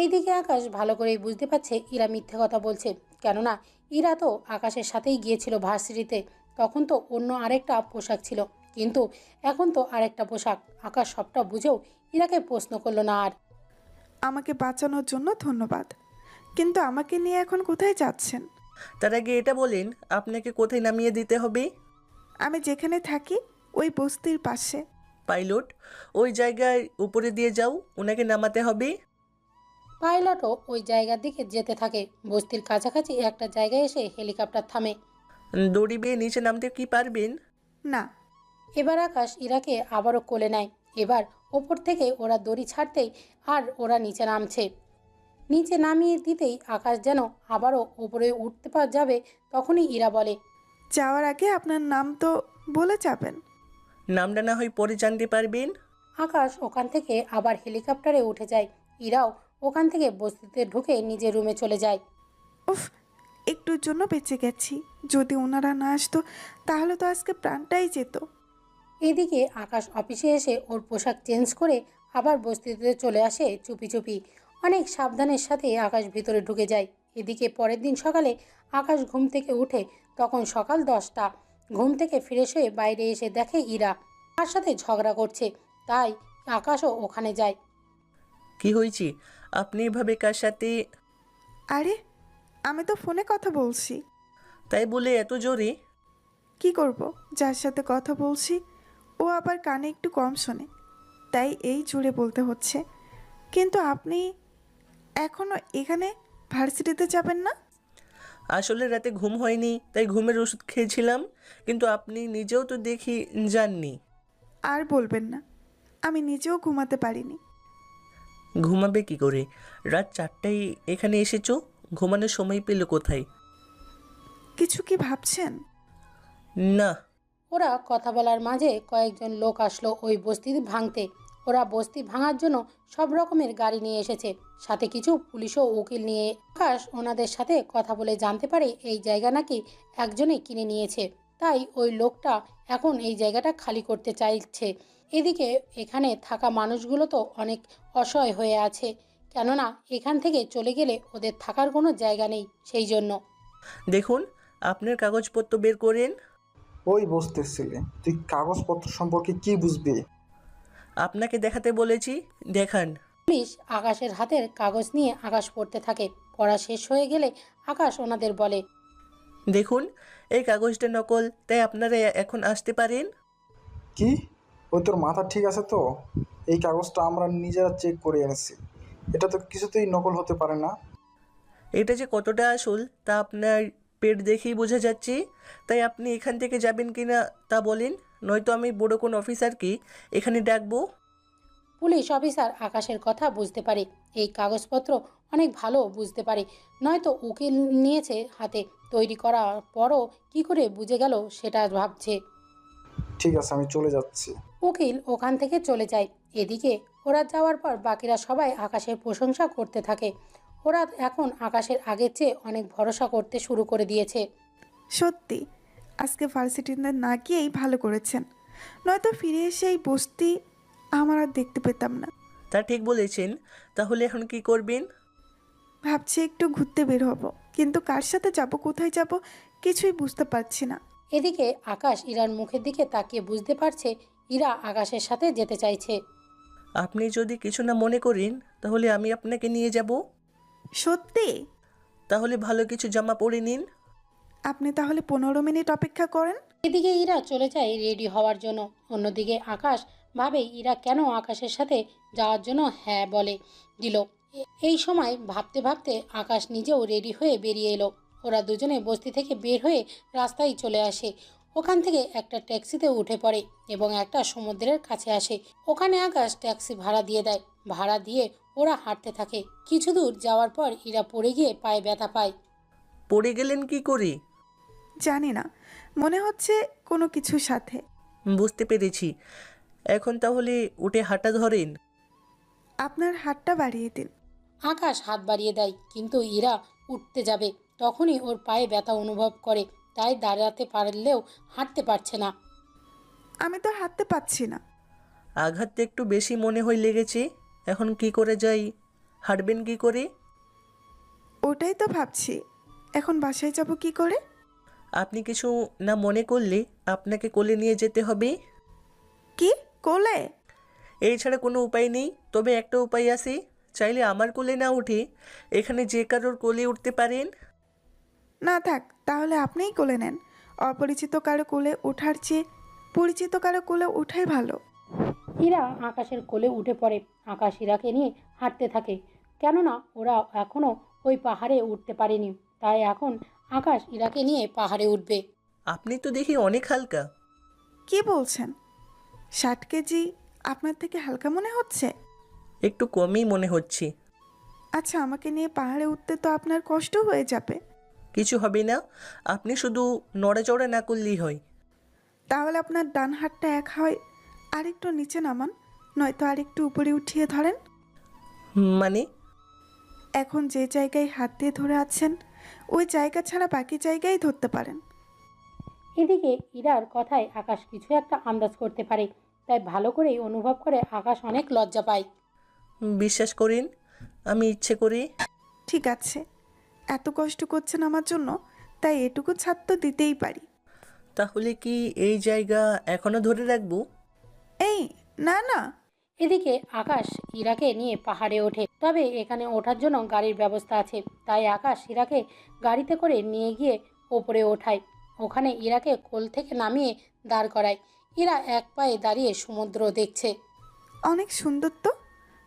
এইদিকে আকাশ ভালো করেই বুঝতে পারছে ইরা মিথ্যে কথা বলছে, কেননা ইরা তো আকাশের সাথেই গিয়েছিল ভার্সিটিতে। তখন তো অন্য আরেকটা পোশাক ছিল, কিন্তু এখন তো আরেকটা পোশাক। আকাশ সবটা বুঝেও ইরাকে প্রশ্ন করলো না আর। আমাকে বাঁচানোর জন্য ধন্যবাদ, কিন্তু আমাকে নিয়ে এখন কোথায় যাচ্ছেন? তার আগে এটা বলেন, আপনাকে কোথায় নামিয়ে দিতে হবে? আমি যেখানে থাকি ওই বস্তির পাশে। পাইলট, ওই জায়গায় উপরে দিয়ে যাও, ওনাকে নামাতে হবে। পাইলটও ওই জায়গার দিকে যেতে থাকে। বস্তির কাছাকাছি একটা জায়গায় এসে হেলিকপ্টার থামে। দড়ি বেয়ে নিচে নামতে কি পারবেন? না। এবার আকাশ ইরাকে আবারও কোলে নেয়। এবার ওপর থেকে ওরা দড়ি ছাড়তেই আর ওরা নিচে নামছে। নিচে নামিয়ে দিতেই আকাশ যেন আবারও ওপরে উঠতে যাবে, তখনই ইরা বলে, যাওয়ার আগে আপনার নাম তো বলে যাবেন। নামটা না হয় পরে জানতে পারবেন। আকাশ ওখান থেকে আবার হেলিকপ্টারে উঠে যায়। ইরাও ওখান থেকে বস্তিতে ঢুকে নিজের রুমে চলে যায়। উফ, একটুর জন্য বেঁচে গেছি। যদি ওনারা না আসতো তাহলে তো আজকে প্রাণটাই যেত। এদিকে আকাশ অফিসে এসে ওর পোশাক চেঞ্জ করে আবার বস্তিতে চলে আসে চুপি চুপি। অনেক সাবধানের সাথে আকাশ ভিতরে ঢুকে যায়। এদিকে পরের দিন সকালে আকাশ ঘুম থেকে উঠে, তখন সকাল 10টা। ঘুম থেকে ফ্রেশ হয়ে বাইরে এসে দেখে ইরা তার সাথে ঝগড়া করছে। তাই আকাশও ওখানে যায়। কি হয়েছে? আপনি এভাবে কার সাথে? আরে আমি তো ফোনে কথা বলছি। তাই বলে এত জোরে? কি করব, যার সাথে কথা বলছি ও আবার কানে একটু কম শোনে, তাই এই জুড়ে বলতে হচ্ছে। কিন্তু আপনি এখনো এখানে ভার্সিটিতে যাবেন না? আসলে রাতে ঘুম হয়নি, তাই ঘুমের ওষুধ খেয়েছিলাম। কিন্তু আপনি নিজেও তো দেখি যাননি। আর বলবেন না, আমি নিজেও ঘুমাতে পারিনি। ঘুমাবে কি করে? রাত 4টায় এখানে এসেছো, ঘুমানোর সময় পেল কোথায়? কিছু কি ভাবছেন? না। ওরা কথা বলার মাঝে কয়েকজন লোক আসলো ওই বস্তি ভাঙতে। ওরা বস্তি ভাঙার জন্য সব রকমের গাড়ি নিয়ে এসেছে, সাথে কিছু পুলিশ ও উকিল নিয়ে। আকাশ ওনাদের সাথে কথা বলে জানতে পারে এই জায়গা নাকি একজনে কিনে নিয়েছে, তাই ওই লোকটা এখন এই জায়গাটা খালি করতে চাইছে। এদিকে এখানে থাকা মানুষগুলো তো অনেক অসহায় হয়ে আছে, কেননা এখান থেকে চলে গেলে ওদের থাকার কোনো জায়গা নেই, সেই জন্য। দেখুন, আপনার কাগজপত্র বের করেন। ওই বসতির ছেলে, তুই কাগজপত্র সম্পর্কে কি বুঝবি? আপনাকে দেখাতে বলেছি, দেখান। পুলিশ আকাশের হাতের কাগজ নিয়ে আকাশ পড়তে থাকে। পড়া শেষ হয়ে গেলে আকাশ ওনাদের বলে, দেখুন, এই কাগজটা নকল, তাই আপনারা এখন আসতে পারেন। কি? ওই তোর মাথা ঠিক আছে তো? এই কাগজটা আমরা নিজেরা চেক করে এনেছি, এটা তো কিছুতেই নকল হতে পারে না। এটা যে কতটা আসল তা আপনার পেট দেখেই বোঝা যাচ্ছে। তাই আপনি এখান থেকে যাবেন কি না তা বলেন, নয়তো আমি বড় কোন অফিসারকে এখানে ডাকবো। পুলিশ অফিসার আকাশের কথা বুঝতে পারে, এই কাগজপত্র অনেক ভালো বুঝতে পারে, নয়তো উকিল নিয়েছে হাতে, তৈরি করার পরও কি করে বুঝে গেল সেটা ভাবছে। ঠিক আছে, আমি চলে যাচ্ছি। উকিল ওখান থেকে চলে যায়। এদিকে ওরা যাওয়ার পর বাকিরা সবাই আকাশের প্রশংসা করতে থাকে। ওরা এখন আকাশের আগের চেয়ে অনেক ভরসা করতে শুরু করে দিয়েছে। সত্যি আজকে ভার্সিটিতে না গিয়েই ভালো করেছেন, নয়তো ফিরে এসে এই বস্তি আমার আর দেখতে পেতাম না। তা ঠিক বলেছেন। তাহলে এখন কি করবেন? ভাবছি একটু ঘুরতে বের হব, কিন্তু কার সাথে যাব, কোথায় যাব কিছুই বুঝতে পারছি না। এদিকে আকাশ ইরার মুখের দিকে তাকিয়ে বুঝতে পারছে ইরা আকাশের সাথে যেতে চাইছে। আপনি যদি কিছু না মনে করেন তাহলে আমি আপনাকে নিয়ে যাব। সত্যি? তাহলে ভালো কিছু জামা পরে নিন। আপনি তাহলে 15 মিনিট অপেক্ষা করেন। এদিকে ইরা চলে যায় রেডি হওয়ার জন্য। অন্যদিকে আকাশ ভাবে ইরা কেন আকাশের সাথে যাওয়ার জন্য হ্যাঁ বলে দিল। এই সময় ভাবতে ভাবতে আকাশ নিজেও রেডি হয়ে বেরিয়ে এলো। ওরা দুজনে বস্তি থেকে বের হয়ে রাস্তায় চলে আসে। ওখান থেকে একটা ট্যাক্সিতে উঠে পড়ে এবং একটা সমুদ্রের কাছে আসে। ওখানে আকাশ ট্যাক্সি ভাড়া দিয়ে দেয়। ভাড়া দিয়ে ওরা হাঁটতে থাকে। কিছু দূর যাওয়ার পর ইরা পড়ে গিয়ে পায়ে ব্যথা পায়। পড়ে গেলেন কি করে? জানি না, মনে হচ্ছে কোনো কিছুর সাথে। বুঝতে পেরেছি। এখন তাহলে উঠে হাঁটা ধরেন। আপনার হাতটা বাড়িয়ে দিন। আকাশ হাত বাড়িয়ে দেয়, কিন্তু ইরা উঠতে যাবে তখনই ওর পায়ে ব্যথা অনুভব করে, তাই দাঁড়াতে পারলেও হাঁটতে পারছে না। আমি তো হাঁটতে পারছি না। আঘাতটা একটু বেশি মনে হয় লেগেছে। এখন কি করে যাই? হাঁটবেন কি করে? ওটাই তো ভাবছি, এখন বাসায় যাব কি করে। আপনি কিছু না মনে করলে আপনাকে কোলে নিয়ে যেতে হবে। কি? কোলে? এই ছাড়া কোনো উপায় নেই। তবে একটা উপায় আছে, চাইলে আমার কোলে না উঠে এখানে যে কারোর কোলে উঠতে পারেন। না থাক, তাহলে আপনিই কোলে নেন। অপরিচিত কারো কোলে ওঠার চেয়ে পরিচিত কারো কোলে ওঠাই ভালো। ইরা আকাশের কোলে উঠে পড়ে। আকাশ ইরাকে নিয়ে হাঁটতে থাকে, কেননা ওরা এখনও ওই পাহাড়ে উঠতে পারেনি। তাই এখন আকাশ ইরাকে নিয়ে পাহাড়ে উঠবে। আপনি তো দেখি অনেক হালকা। কি বলছেন? 60 কেজি আপনার থেকে হালকা মনে হচ্ছে? একটু কমই মনে হচ্ছে। আচ্ছা, আমাকে নিয়ে পাহাড়ে উঠতে তো আপনার কষ্ট হয়ে যাবে। কিছু হবে না, আপনি শুধু নড়াচড়া না করলেই হয়। তাহলে আপনার ডান হাতটা এক হয় আরেকটু নিচে নামান, নয়তো আরেকটু উপরে উঠিয়ে ধরেন। মানে? এখন যে জায়গায় হাত দিয়ে ধরে আছেন ওই জায়গা ছাড়া বাকি জায়গায় ধরতে পারেন। এদিকে ইরার কথায় আকাশ কিছু একটা আন্দাজ করতে পারে, তাই ভালো করেই অনুভব করে আকাশ অনেক লজ্জা পায়। বিশ্বাস করেন, আমি ইচ্ছে করে। ঠিক আছে, এত কষ্ট করছেন আমার জন্য, তাই এটুকু ছাড় তো দিতেই পারি। তাহলে কি এই জায়গা এখনো ধরে রাখবো? এই না না। এদিকে আকাশ ইরাকে নিয়ে পাহাড়ে ওঠে, তবে এখানে ওঠার জন্য গাড়ির ব্যবস্থা আছে। তাই আকাশ ইরাকে গাড়িতে করে নিয়ে গিয়ে ওপরে ওঠায়। ওখানে ইরাকে কোল থেকে নামিয়ে দাঁড় করায়। ইরা এক পায়ে দাঁড়িয়ে সমুদ্র দেখছে। অনেক সুন্দর তো,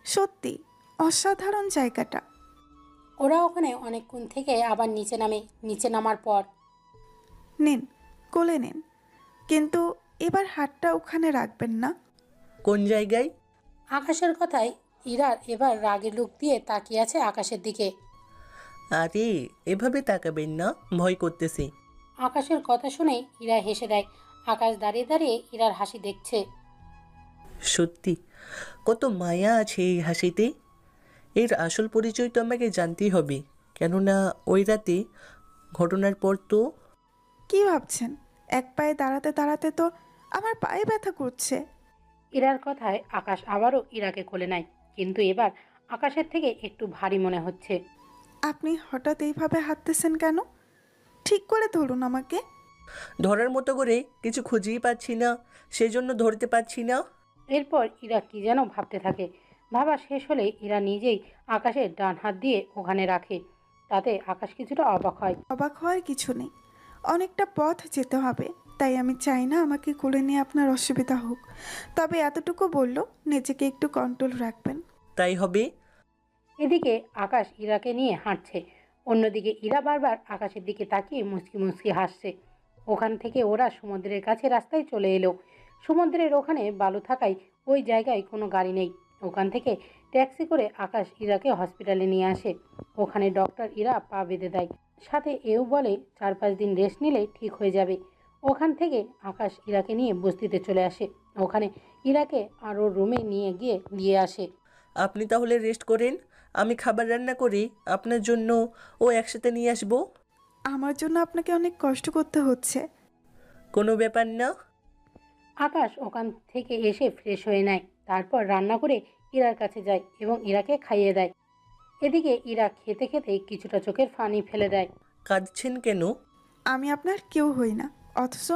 সত্যি অসাধারণ জায়গাটা। ওরা ওখানে অনেকক্ষণ থেকে আবার নিচে নামে। নিচে নামার পর নিন, কোলে নিন, কিন্তু এবার হাতটা ওখানে রাখবেন না। কোন জায়গায়? আকাশের কথায় ইরার এবার রাগের লুক দিয়ে তাকিয়ে আছে আকাশের দিকে। আরে এভাবে তাকাবেন না, ভয় করতেছি। আকাশের কথা শুনে ইরা হেসে দেয়। আকাশ দাঁড়িয়ে দাঁড়িয়ে ইরার হাসি দেখছে। সত্যি কত মায়া আছে এই হাসিতে। এর আসল পরিচয় তো আমাকে জানতেই হবে, কেননা ওই রাতে ঘটনার পর তো। কি ভাবছেন? এক পায়ে দাঁড়াতে দাঁড়াতে তো আমার পায়ে ব্যথা করছে। ইরার কথায় আকাশ আবারও ইরাকে কোলে নেয়, কিন্তু এবার আকাশের থেকে একটু ভারী মনে হচ্ছে। আপনি হঠাৎ এইভাবে হাঁটতেছেন কেন? ঠিক করে ধরুন আমাকে। ধরার মতো করে কিছু খুঁজেই পাচ্ছি না, সেজন্য ধরতে পারছি না। এরপর ইরা কি যেন ভাবতে থাকে। ভাবা শেষ হলে ইরা নিজেই আকাশের ডান হাত দিয়ে ওখানে রাখে। তাতে আকাশ কিছুটা অবাক হয়। অবাক হওয়ার কিছু নেই, অনেকটা পথ যেতে হবে, তাই আমি চাই না আমাকে কোলে নিয়ে আপনার অসুবিধা হোক। তবে এতটুকু বললো, নিজেকে একটু কন্ট্রোল রাখবেন। তাই হবে। এদিকে আকাশ ইরাকে নিয়ে হাঁটছে, অন্যদিকে ইরা বারবার আকাশের দিকে তাকিয়ে মুচকি মুচকি হাসছে। ওখান থেকে ওরা সমুদ্রের কাছে রাস্তায় চলে এলো। সমুদ্রের ওখানে বালু থাকায় ওই জায়গায় কোনো গাড়ি নেই। ওখান থেকে ট্যাক্সি করে আকাশ ইরাকে হসপিটালে নিয়ে আসে। ওখানে ডক্টর ইরা পা বেঁধে দেয়, সাথে এও বলে 4-5 দিন রেস্ট নিলে ঠিক হয়ে যাবে। ওখান থেকে আকাশ ইরাকে নিয়ে বস্তিতে চলে আসে। ওখানে ইরাকে আরও রুমে নিয়ে গিয়ে দিয়ে আসে। আপনি তাহলে রেস্ট করেন, আমি খাবার রান্না করি আপনার জন্য, ও একসাথে নিয়ে আসবো। আমার জন্য আপনাকে অনেক কষ্ট করতে হচ্ছে। কোনো ব্যাপার না। আকাশ ওখান থেকে এসে ফ্রেশ হয়ে নেয়, তারপর রান্না করে ইরার কাছে যায় এবং ইরাকে খাইয়ে দেয়। এদিকে ইরা খেতে খেতে কিছুটা চোখের পানি ফেলে দেয়। কাঁদছেন কেন? আমি আপনার কেউ হই না, অথচ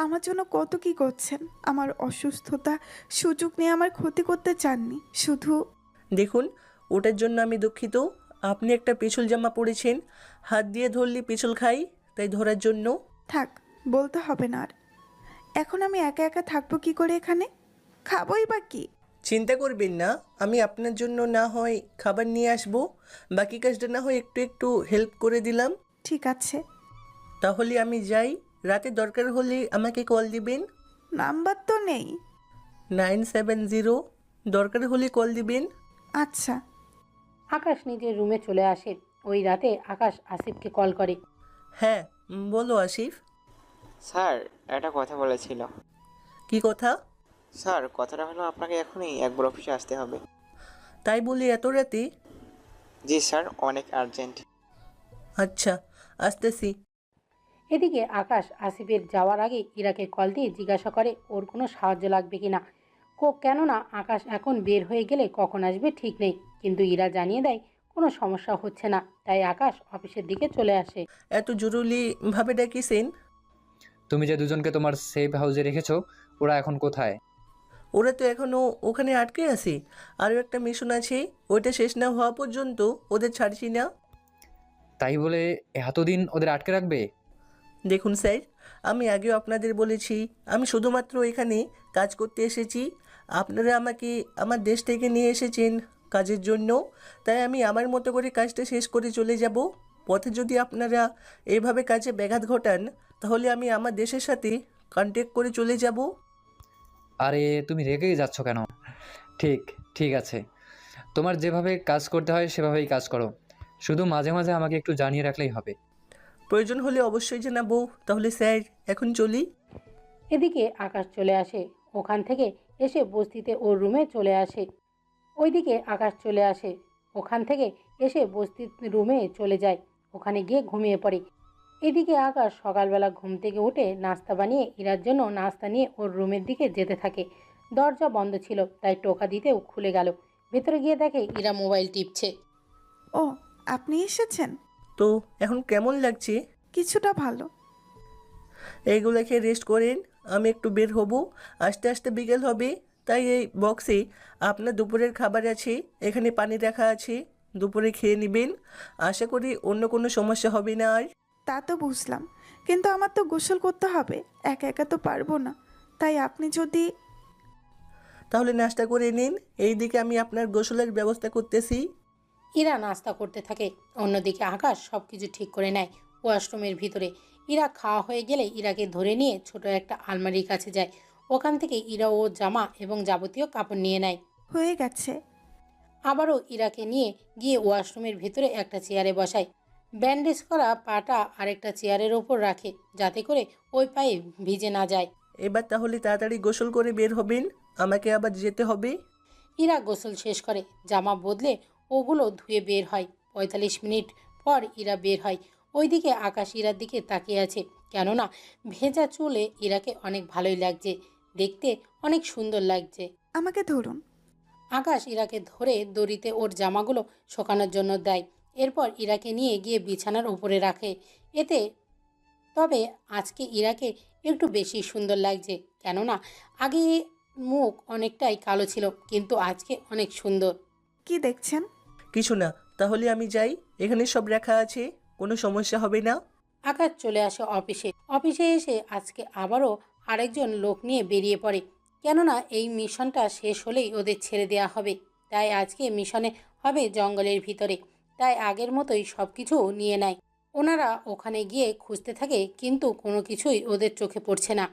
আমার জন্য কত কি করছেন। আমার অসুস্থতা সুযোগ নিয়ে আমার ক্ষতি করতে চাননি শুধু। দেখুন, ওটার জন্য আমি দুঃখিত। আপনি একটা পিছল জামা পরেছেন, হাত দিয়ে ধরলে পিছল খাই, তাই ধরার জন্য। থাক, বলতে হবে না আর। এখন আমি একা একা থাকবো কি করে এখানে? খাবোই বা কি? চিন্তা করবেন না, আমি আপনার জন্য না হয় খাবার নিয়ে আসবো, বাকি কাজটা না হয় একটু একটু হেল্প করে দিলাম। ঠিক আছে। তাহলে আমি যাই, রাতে দরকার হলে আমাকে কল দিবেন। নাম্বার তো নেই। 970, দরকার হলে কল দিবেন। আচ্ছা। আকাশ নিজের রুমে চলে আসে। ওই রাতে আকাশ আসিফকে কল করে। হ্যাঁ, বলো আসিফ। স্যার, একটা কথা বলেছিল। কি কথা? স্যার, কথাটা হলো আপনাকে এখনই একবার অফিসে আসতে হবে। তাই বলি এত রাতে? জি স্যার, অনেক আর্জেন্ট। আচ্ছা, আসতেছি। এদিকে আকাশ আসিফের যাওয়ার আগে ইরাকে কল দিয়ে জিজ্ঞাসা করে ওর কোনো সাহায্য লাগবে কিনা। কেননা আকাশ এখন বের হয়ে গেলে কখন আসবে ঠিক নেই। কিন্তু ইরা জানিয়ে দেয় কোনো সমস্যা হচ্ছে না, তাই আকাশ অফিসের দিকে চলে আসে। এত জরুরি ভাবে ডাকিছেন? তুমি যে দুজনকে তোমার সেফ হাউসে রেখেছো, ওরা এখন কোথায়? ওরা তো এখনো ওখানে আটকে আছে। আরও একটা মিশন আছে, ওইটা শেষ না হওয়া পর্যন্ত ওদের ছাড়ছি না। তাই বলে এতদিন ওদের আটকে রাখবে? দেখুন স্যার, আমি আগেও আপনাদের বলেছি আমি শুধুমাত্র এখানে কাজ করতে এসেছি। আপনারা আমাকে আমার দেশ থেকে নিয়ে এসেছেন কাজের জন্য, তাই আমি আমার মতো করে কাজটা শেষ করে চলে যাব। পথে যদি আপনারা এইভাবে কাজে ব্যাঘাত ঘটান, তাহলে আমি আমার দেশের সাথে কন্ট্যাক্ট করে চলে যাব। আরে তুমি রেগেই যাচ্ছ কেন? ঠিক ঠিক আছে, তোমার যেভাবে কাজ করতে হয় সেভাবেই কাজ করো, শুধু মাঝে মাঝে আমাকে একটু জানিয়ে রাখলেই হবে। প্রয়োজন হলে অবশ্যই জানাবো। তাহলে স্যার, এখন চলি। এদিকে আকাশ চলে আসে। ওখান থেকে এসে বস্তিতে ওর রুমে চলে আসে। ওইদিকে আকাশ চলে আসে, ওখান থেকে এসে বস্তির রুমে চলে যায়। ওখানে গিয়ে ঘুমিয়ে পড়ে। এদিকে আকাশ সকালবেলা ঘুম থেকে উঠে নাস্তা বানিয়ে ইরার জন্য নাস্তা নিয়ে ওর রুমের দিকে যেতে থাকে। দরজা বন্ধ ছিল, তাই টোকা দিতেও খুলে গেল। ভেতরে গিয়ে দেখে ইরা মোবাইল টিপছে। ও, আপনি এসেছেন? তো এখন কেমন লাগছে? কিছুটা ভালো। এইগুলো খেয়ে রেস্ট করেন, আমি একটু বের হব। আস্তে আস্তে বিকেল হবে, তাই এই বক্সে আপনার দুপুরের খাবার আছে, এখানে পানি রাখা আছে, দুপুরে খেয়ে নেবেন। আশা করি অন্য কোনো সমস্যা হবে না আর। তা তো বুঝলাম, কিন্তু আমার তো গোসল করতে হবে, একা একা তো পারবো না। তাই আপনি যদি... তাহলে নাস্তা করে নিন, এইদিকে আমি আপনার গোসলের ব্যবস্থা করতেছি। ইরা নাস্তা করতে থাকে। অন্যদিকে আকাশ সব কিছু ঠিক করে নেয় ওয়াশরুমের ভিতরে। ইরা খাওয়া হয়ে গেলে ইরাকে ধরে নিয়ে ছোট একটা আলমারির কাছে যায়। ওখান থেকে ইরা ও জামা এবং যাবতীয় কাপড় নিয়ে নেয়। হয়ে গেছে। আবারও ইরাকে নিয়ে গিয়ে ওয়াশরুমের ভিতরে একটা চেয়ারে বসায়। ব্যান্ডেজ করা পাটা আরেকটা চেয়ারের ওপর রাখে, যাতে করে ওই পায়ে ভিজে না যায়। এবার তাহলে তাড়াতাড়ি গোসল করে বের হবেন, আমাকে আবার যেতে হবে। ইরা গোসল শেষ করে জামা বদলে ওগুলো ধুয়ে বের হয়। 45 মিনিট পর ইরা বের হয়। ওইদিকে আকাশ ইরার দিকে তাকিয়ে আছে, কেননা ভেজা চুলে ইরাকে অনেক ভালোই লাগছে, দেখতে অনেক সুন্দর লাগছে। আমাকে ধরুন। আকাশ ইরাকে ধরে দড়িতে ওর জামাগুলো শুকানোর জন্য দেয়। এরপর ইরাকে নিয়ে গিয়ে বিছানার উপরে রাখে। এতে তবে আজকে ইরাকে একটু বেশি সুন্দর লাগছে, কেননা আগে মুখ অনেকটাই কালো ছিল, কিন্তু আজকে অনেক সুন্দর। কি দেখছেন? কিছু না, তাহলে আমি যাই, এখানে সব রাখা আছে, কোনো সমস্যা হবে না। আকাশ চলে আসে অফিসে। অফিসে এসে আজকে আবারও আরেকজন লোক নিয়ে বেরিয়ে পড়ে, কেননা এই মিশনটা শেষ হলেই ওদের ছেড়ে দেওয়া হবে। তাই আজকে মিশনে হবে জঙ্গলের ভিতরে। তাই আগের মতোই সব কিছু নিয়ে নেয়। ওনারা ওখানে গিয়ে খুঁজতে থাকে, কিন্তু কোনো কিছুই ওদের চোখে পড়ছে না।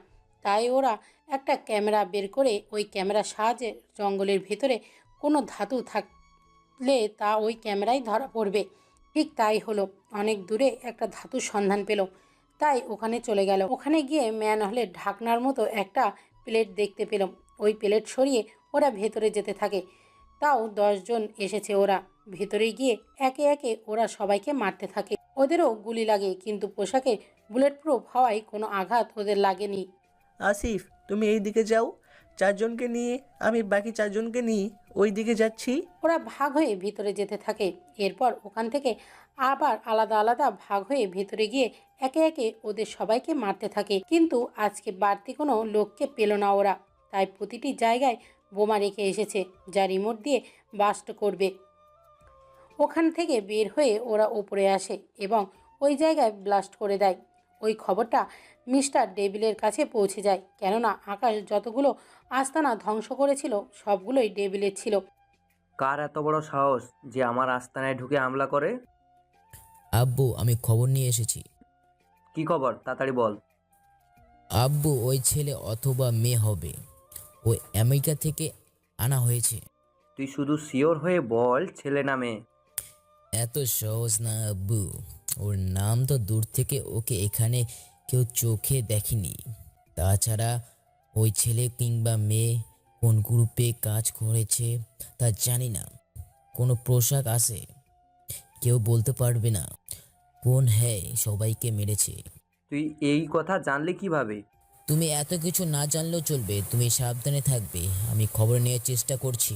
তাই ওরা একটা ক্যামেরা বের করে ওই ক্যামেরার সাহায্যে জঙ্গলের ভিতরে কোনো ধাতু থাকলে তা ওই ক্যামেরায় ধরা পড়বে। ঠিক তাই হলো। অনেক দূরে একটা ধাতুর সন্ধান পেল, তাই ওখানে চলে গেল। ওখানে গিয়ে ম্যানহোলের ঢাকনার মতো একটা প্লেট দেখতে পেল। ওই প্লেট সরিয়ে ওরা ভেতরে যেতে থাকে। তাও 10 জন এসেছে। ওরা ভেতরে গিয়ে একে একে ওরা সবাইকে মারতে থাকে। ওদেরও গুলি লাগে, কিন্তু পোশাকে বুলেট প্রুফ হওয়ায় কোনো আঘাত ওদের লাগেনি। আসিফ, তুমি এই দিকে যাও, 4 জনকে নিয়ে আমি বাকি 4 জনকে নিয়ে ওই দিকে যাচ্ছি। ওরা ভাগ হয়ে ভিতরে যেতে থাকে। এরপর ওখান থেকে আবার আলাদা আলাদা ভাগ হয়ে ভিতরে গিয়ে একে একে ওদের সবাইকে মারতে থাকে। কিন্তু আজকে বাড়তি কোনো লোককে পেল না ওরা, তাই প্রতিটি জায়গায় বোমা রেখে এসেছে, যা রিমোট দিয়ে বাস্ট করবে। ওখান থেকে বের হয়ে ওরা উপরে আসে এবং ওই জায়গায় ব্লাস্ট করে দেয়। ওই খবরটা মিস্টার ডেভিলের কাছে পৌঁছে যায়, কেননা আকাশ যতগুলো আস্তানা ধ্বংস করেছিল সবগুলোই ডেভিলের ছিল। কার এত বড় সাহস যে আমার আস্তানায় ঢুকে হামলা করে? আব্বু, আমি খবর নিয়ে এসেছি। কি খবর, তাড়াতাড়ি বল। আব্বু, ওই ছেলে অথবা মেয়ে হবে, ওই আমেরিকা থেকে আনা হয়েছে। তুই শুধু শিওর হয়ে বল, ছেলে না মেয়ে? এত সহজ না আব্বু, ওর নাম তো দূর থেকে, ওকে এখানে কেউ চোখে দেখেনি। তাছাড়া ওই ছেলে কিংবা মেয়ে কোন গ্রুপে কাজ করেছে তা জানি না। কোনো পোশাক আছে, কেউ বলতে পারবে না কোন সবাইকে মেরেছে। তুই এই কথা জানলি কিভাবে? তুমি এত কিছু না জানলেও চলবে, তুমি সাবধানে থাকবে। আমি খবর নেওয়ার চেষ্টা করছি।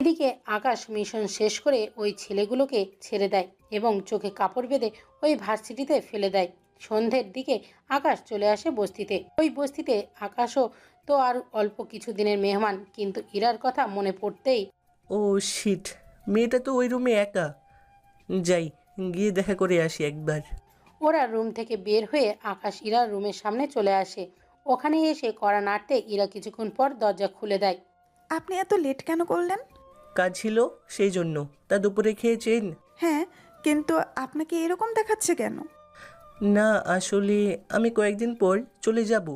এদিকে আকাশ মিশন শেষ করে ওই ছেলেগুলোকে ছেড়ে দেয় এবং চোখে কাপড় বেঁধে ওই ভার্সিটিতে ফেলে দেয়। সন্ধ্যের দিকে আকাশ চলে আসে বস্তিতে। ওই বস্তিতে আকাশও তো আর অল্প কিছু দিনের মেহমান, কিন্তু ইরার কথা মনে পড়তেই ও শিট, মেয়েটা তো ওই রুমে একা। যাই, গিয়ে দেখা করে আসি একবার। ওরা রুম থেকে বের হয়ে আকাশ ইরার রুমের সামনে চলে আসে। ওখানে এসে কড়া নাড়তে ইরা কিছুক্ষণ পর দরজা খুলে দেয়। আপনি এত লেট কেন করলেন? কাজ ছিল সেই জন্য। তা দুপুরে খেয়েছেন? হ্যাঁ, কিন্তু আপনাকে এরকম দেখাচ্ছে কেন? না, আসলে আমি কয়েকদিন পর চলে যাব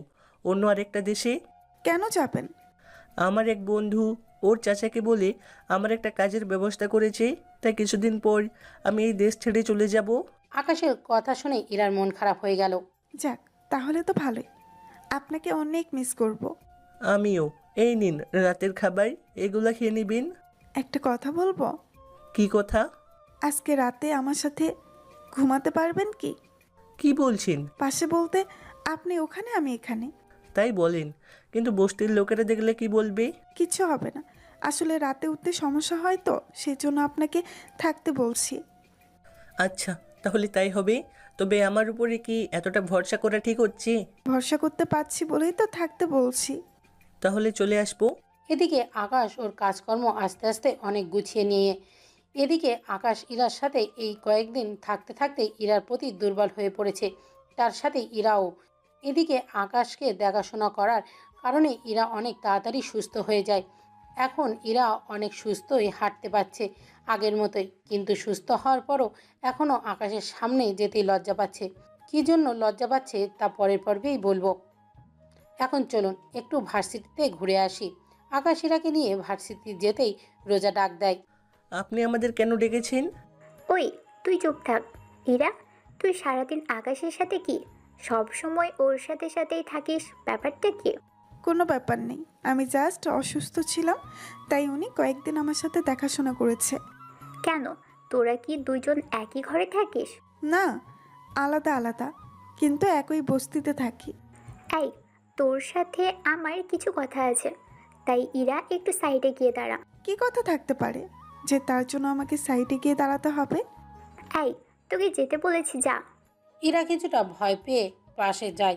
অন্য আরেকটা দেশে। কেন যাবেন? আমার এক বন্ধু ওর চাচাকে বলে আমার একটা কাজের ব্যবস্থা করেছে, তাই কিছুদিন পর আমি এই দেশ ছেড়ে চলে যাব। আকাশের কথা শুনে ইরার মন খারাপ হয়ে গেল। যাক, তাহলে তো ভালোই। আপনাকে অনেক মিস করব। আমিও। এই নিন রাতের খাবার, এগুলা খেয়ে নিবেন। একটা কথা বলবো? কি কথা? আজকে রাতে আমার সাথে ঘুমাতে পারবেন কি? কি বলছেন? পাশে বলতে আপনি ওখানে, আমি এখানে। তাই বলেন, কিন্তু বস্তির লোকেরা দেখলে কি বলবে? কিছু হবে না, আসলে রাতে উঠতে সমস্যা হয় তো, সেজন্য আপনাকে থাকতে বলছি। আচ্ছা, তাহলে তাই হবে। তবে আমার উপরে কি এতটা ভরসা করা ঠিক হচ্ছে? ভরসা করতে পারছি বলেই তো থাকতে বলছি। তাহলে চলে আসবো। এদিকে আকাশ ওর কাজকর্ম আস্তে আস্তে অনেক গুছিয়ে নিয়ে, এদিকে আকাশ ইরার সাথে এই কয়েকদিন থাকতে থাকতে ইরার প্রতি দুর্বল হয়ে পড়েছে, তার সাথে ইরাও। এদিকে আকাশকে দেখাশোনা করার কারণে ইরা অনেক তাড়াতাড়ি সুস্থ হয়ে যায়। এখন ইরা অনেক সুস্থই হাঁটতে পারছে আগের মতোই, কিন্তু সুস্থ হওয়ার পরও এখনও আকাশের সামনে যেতেই লজ্জা পাচ্ছে। কী জন্য লজ্জা পাচ্ছে তা পরের পর্বেই বলবো। এখন চলুন একটু ভার্সিটিতে ঘুরে আসি। আকাশ ইরাকে নিয়ে ভার্সিটি যেতেই রোজা ডাক দেয়। আপনি আমাদের কেন ডেকেছেন? ওই, তুই চুপ থাক। ইরা, তুই সারাদিন আকাশের সাথে কি সব সময় ওর সাথে সাথেই থাকিস? ব্যাপারটা কি? কোনো ব্যাপার নেই, আমি জাস্ট অসুস্থ ছিলাম, তাই উনি কয়েকদিন আমার সাথে দেখাশোনা করেছে। কেন, তোরা কি দুইজন একই ঘরে থাকিস? না, আলাদা আলাদা, কিন্তু একই বস্তিতে থাকি। এই, তোর সাথে আমার কিছু কথা আছে, তাই ইরা একটু সাইডে গিয়ে দাঁড়া। কি কথা থাকতে পারে যে তার জন্য আমাকে সাইডে গিয়ে দাঁড়াতে হবে? এই, তোকে যেতে বলেছি, যা। ইরা কিছুটা ভয় পেয়ে পাশে যায়,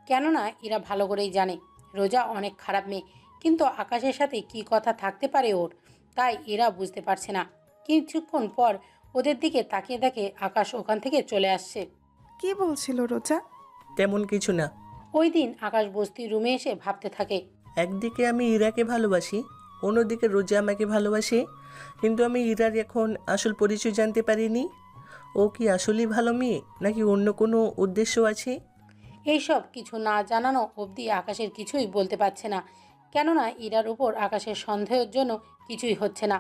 কেননা ইরা ভালো করেই জানে রোজা অনেক খারাপ মেয়ে, কিন্তু আকাশের সাথে কি কথা থাকতে পারে ওর, তাই ইরা বুঝতে পারছে না। কিছুক্ষণ পর ওদের দিকে তাকিয়ে দেখে আকাশ ওখান থেকে চলে আসছে। কি বলছিল রোজা? তেমন কিছু না। ওই দিন আকাশ বস্তির রুমে এসে ভাবতে থাকে, একদিকে আমি ইরাকে ভালোবাসি, অন্যদিকে রোজা আমাকে ভালোবাসে, কিন্তু আমি ইরার এখন আসল পরিচয় জানতে পারিনি। ও কি আসলেই ভালো মেয়ে, নাকি অন্য কোনো উদ্দেশ্য আছে? এইসব কিছু না জানানো অবধি আকাশের কিছুই বলতে পারছে না, কেননা ইরার উপর আকাশের সন্দেহের জন্য কিছুই হচ্ছে না।